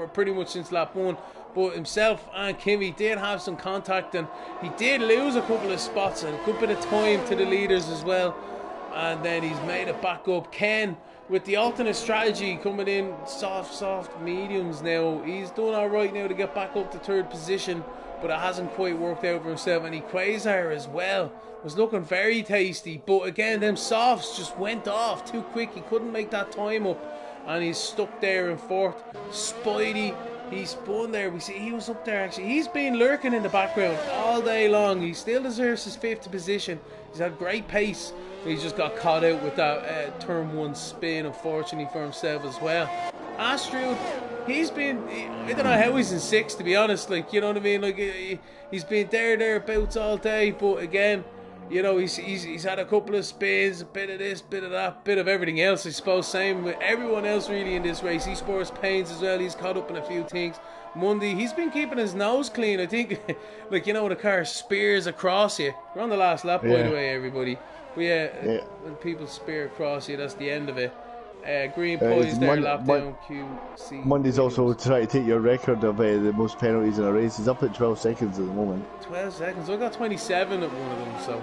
pretty much since lap 1, but himself and Kimi did have some contact, and he did lose a couple of spots and a good bit of time to the leaders as well, and then he's made it back up. Ken, with the alternate strategy, coming in soft mediums now. He's doing alright now to get back up to third position, but it hasn't quite worked out for himself. And Quasar as well was looking very tasty, but again them softs just went off too quick. He couldn't make that time up, and he's stuck there in fourth. Spidey, he spun there. We see he was up there actually. He's been lurking in the background all day long. He still deserves his 5th position. He's had great pace. He's just got caught out with that turn 1 spin, unfortunately for himself as well. Astrud, I don't know how he's in 6th, to be honest. Like, you know what I mean? Like, he's been thereabouts all day, but again, you know, he's had a couple of spins, a bit of this, bit of that, bit of everything else, I suppose. Same with everyone else really in this race. He spores pains as well. He's caught up in a few things. Monday, he's been keeping his nose clean. I think, like, you know, when a car spears across you. We're on the last lap, by the way, everybody. But yeah, when people spear across you, that's the end of it. Green poise there, lap down, QC. Monday's also trying to take your record of the most penalties in a race. He's up at 12 seconds at the moment. 12 seconds. I got 27 at one of them, so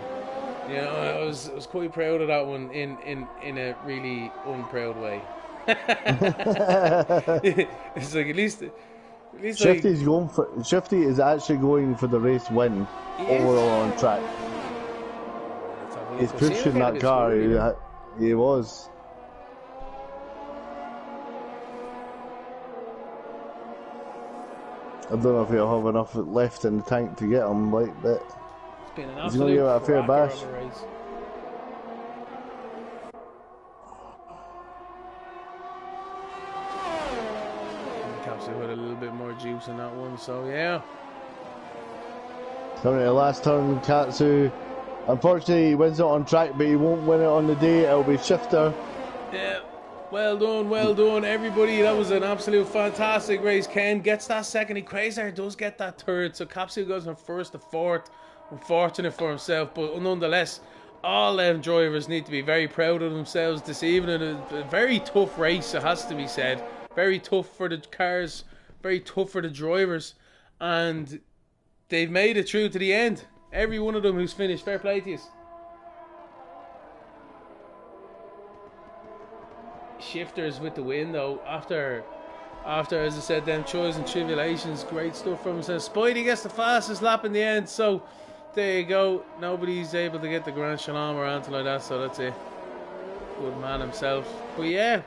you know, I was quite proud of that one in a really unproud way. It's like at least Shifty's going for Shifty is actually going for the race win overall on track. He's pushing that car. He was. I don't know if he'll have enough left in the tank to get him, like, but he's going to give it a fair bash. Capsule had a little bit more juice in that one, so yeah. Coming to the last turn, Katsu. Unfortunately, he wins it on track, but he won't win it on the day. It'll be Shifter. Yeah, well done, everybody. That was an absolute fantastic race. Ken gets that second. Quasar does get that third, so Capsule goes from first to fourth. Unfortunate for himself, but nonetheless, all them drivers need to be very proud of themselves this evening. A very tough race, it has to be said. Very tough for the cars, very tough for the drivers, and they've made it through to the end. Every one of them who's finished. Fair play to you. Shifters with the win though. After as I said, them trials and tribulations, great stuff from him. So Spidey gets the fastest lap in the end. So there you go. Nobody's able to get the Grand Shalom or anything like that. So that's it. Good man himself. But yeah,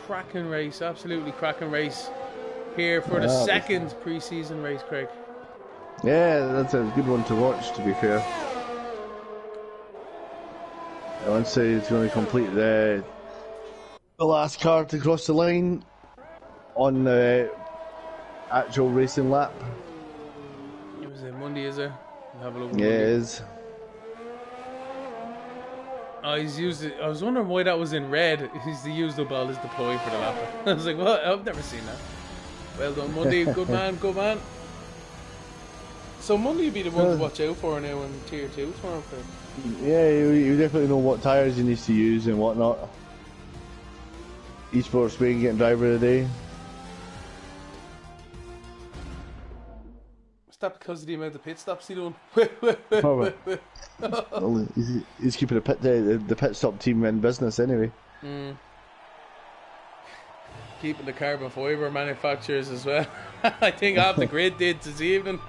cracking race. Absolutely cracking race. here for the second pre-season race, Craig. Yeah, that's a good one to watch, to be fair. I want to say it's going to complete the last car to cross the line on the actual racing lap. It was Monday, is it? We'll have a look. Yeah, it is. Oh, he's used it. I was wondering why that was in red. He's used up all his deploy for the lap. I was like, what? I've never seen that. Well done, Monday. Good man, good man. So Monday would be the one to watch out for now in Tier 2 tomorrow, Craig. Yeah, you definitely know what tyres you need to use and whatnot. Esports Spain getting driver of the day. Is that because of the amount of pit stops he done? Well, he's keeping the pit stop team in business anyway. Keeping the carbon fibre manufacturers as well. I think half the grid did this evening.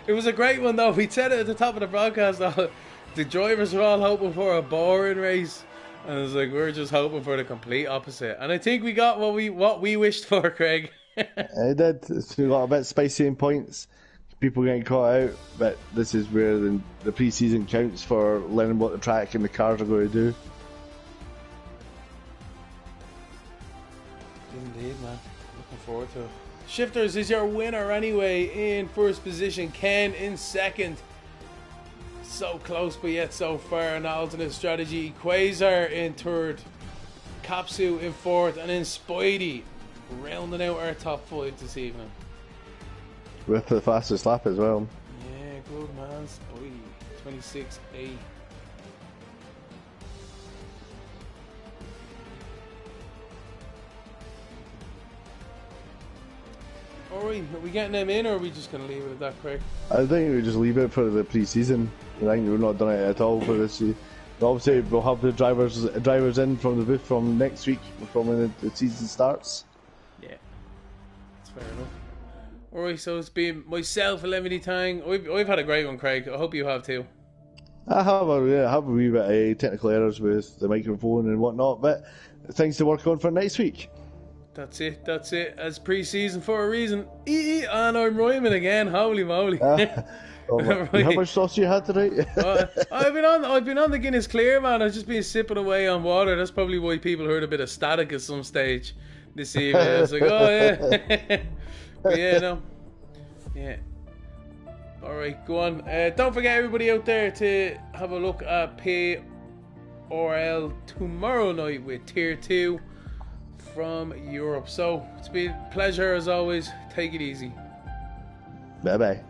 It was a great one though. We said it at the top of the broadcast though. The drivers were all hoping for a boring race, and it was like we're just hoping for the complete opposite. And I think we got what we wished for, Craig. I did. It's got a bit spicy in points. People getting caught out, but this is where the pre-season counts for learning what the track and the cars are going to do. Indeed, man. Looking forward to it. Shifters is your winner anyway in first position. Ken in second. So close, but yet so far. An alternate strategy. Quasar in third. Kapsu in fourth, and then Spidey rounding out our top 5 this evening. With the fastest lap as well. Yeah, good man, Spidey. 26.8. Alright, are we getting them in or are we just going to leave it at that, Craig? I think we just leave it for the pre-season. I think we've not done it at all for this year. Obviously, we'll have the drivers in from the booth from next week, from when the season starts. Yeah, that's fair enough. Alright, so it's been myself, Lemony Tang. I've had a great one, Craig. I hope you have too. I have a wee bit of technical errors with the microphone and whatnot, but things to work on for next week. That's it. As pre-season for a reason. And I'm rhyming again. Holy moly! Right. How much sauce you had today? I've been on the Guinness Clear, man. I've just been sipping away on water. That's probably why people heard a bit of static at some stage this evening. I was like, oh yeah, but yeah, no, yeah. All right, go on. Don't forget, everybody out there, to have a look at PRL tomorrow night with Tier 2 from Europe. So it's been a pleasure as always. Take it easy. Bye bye.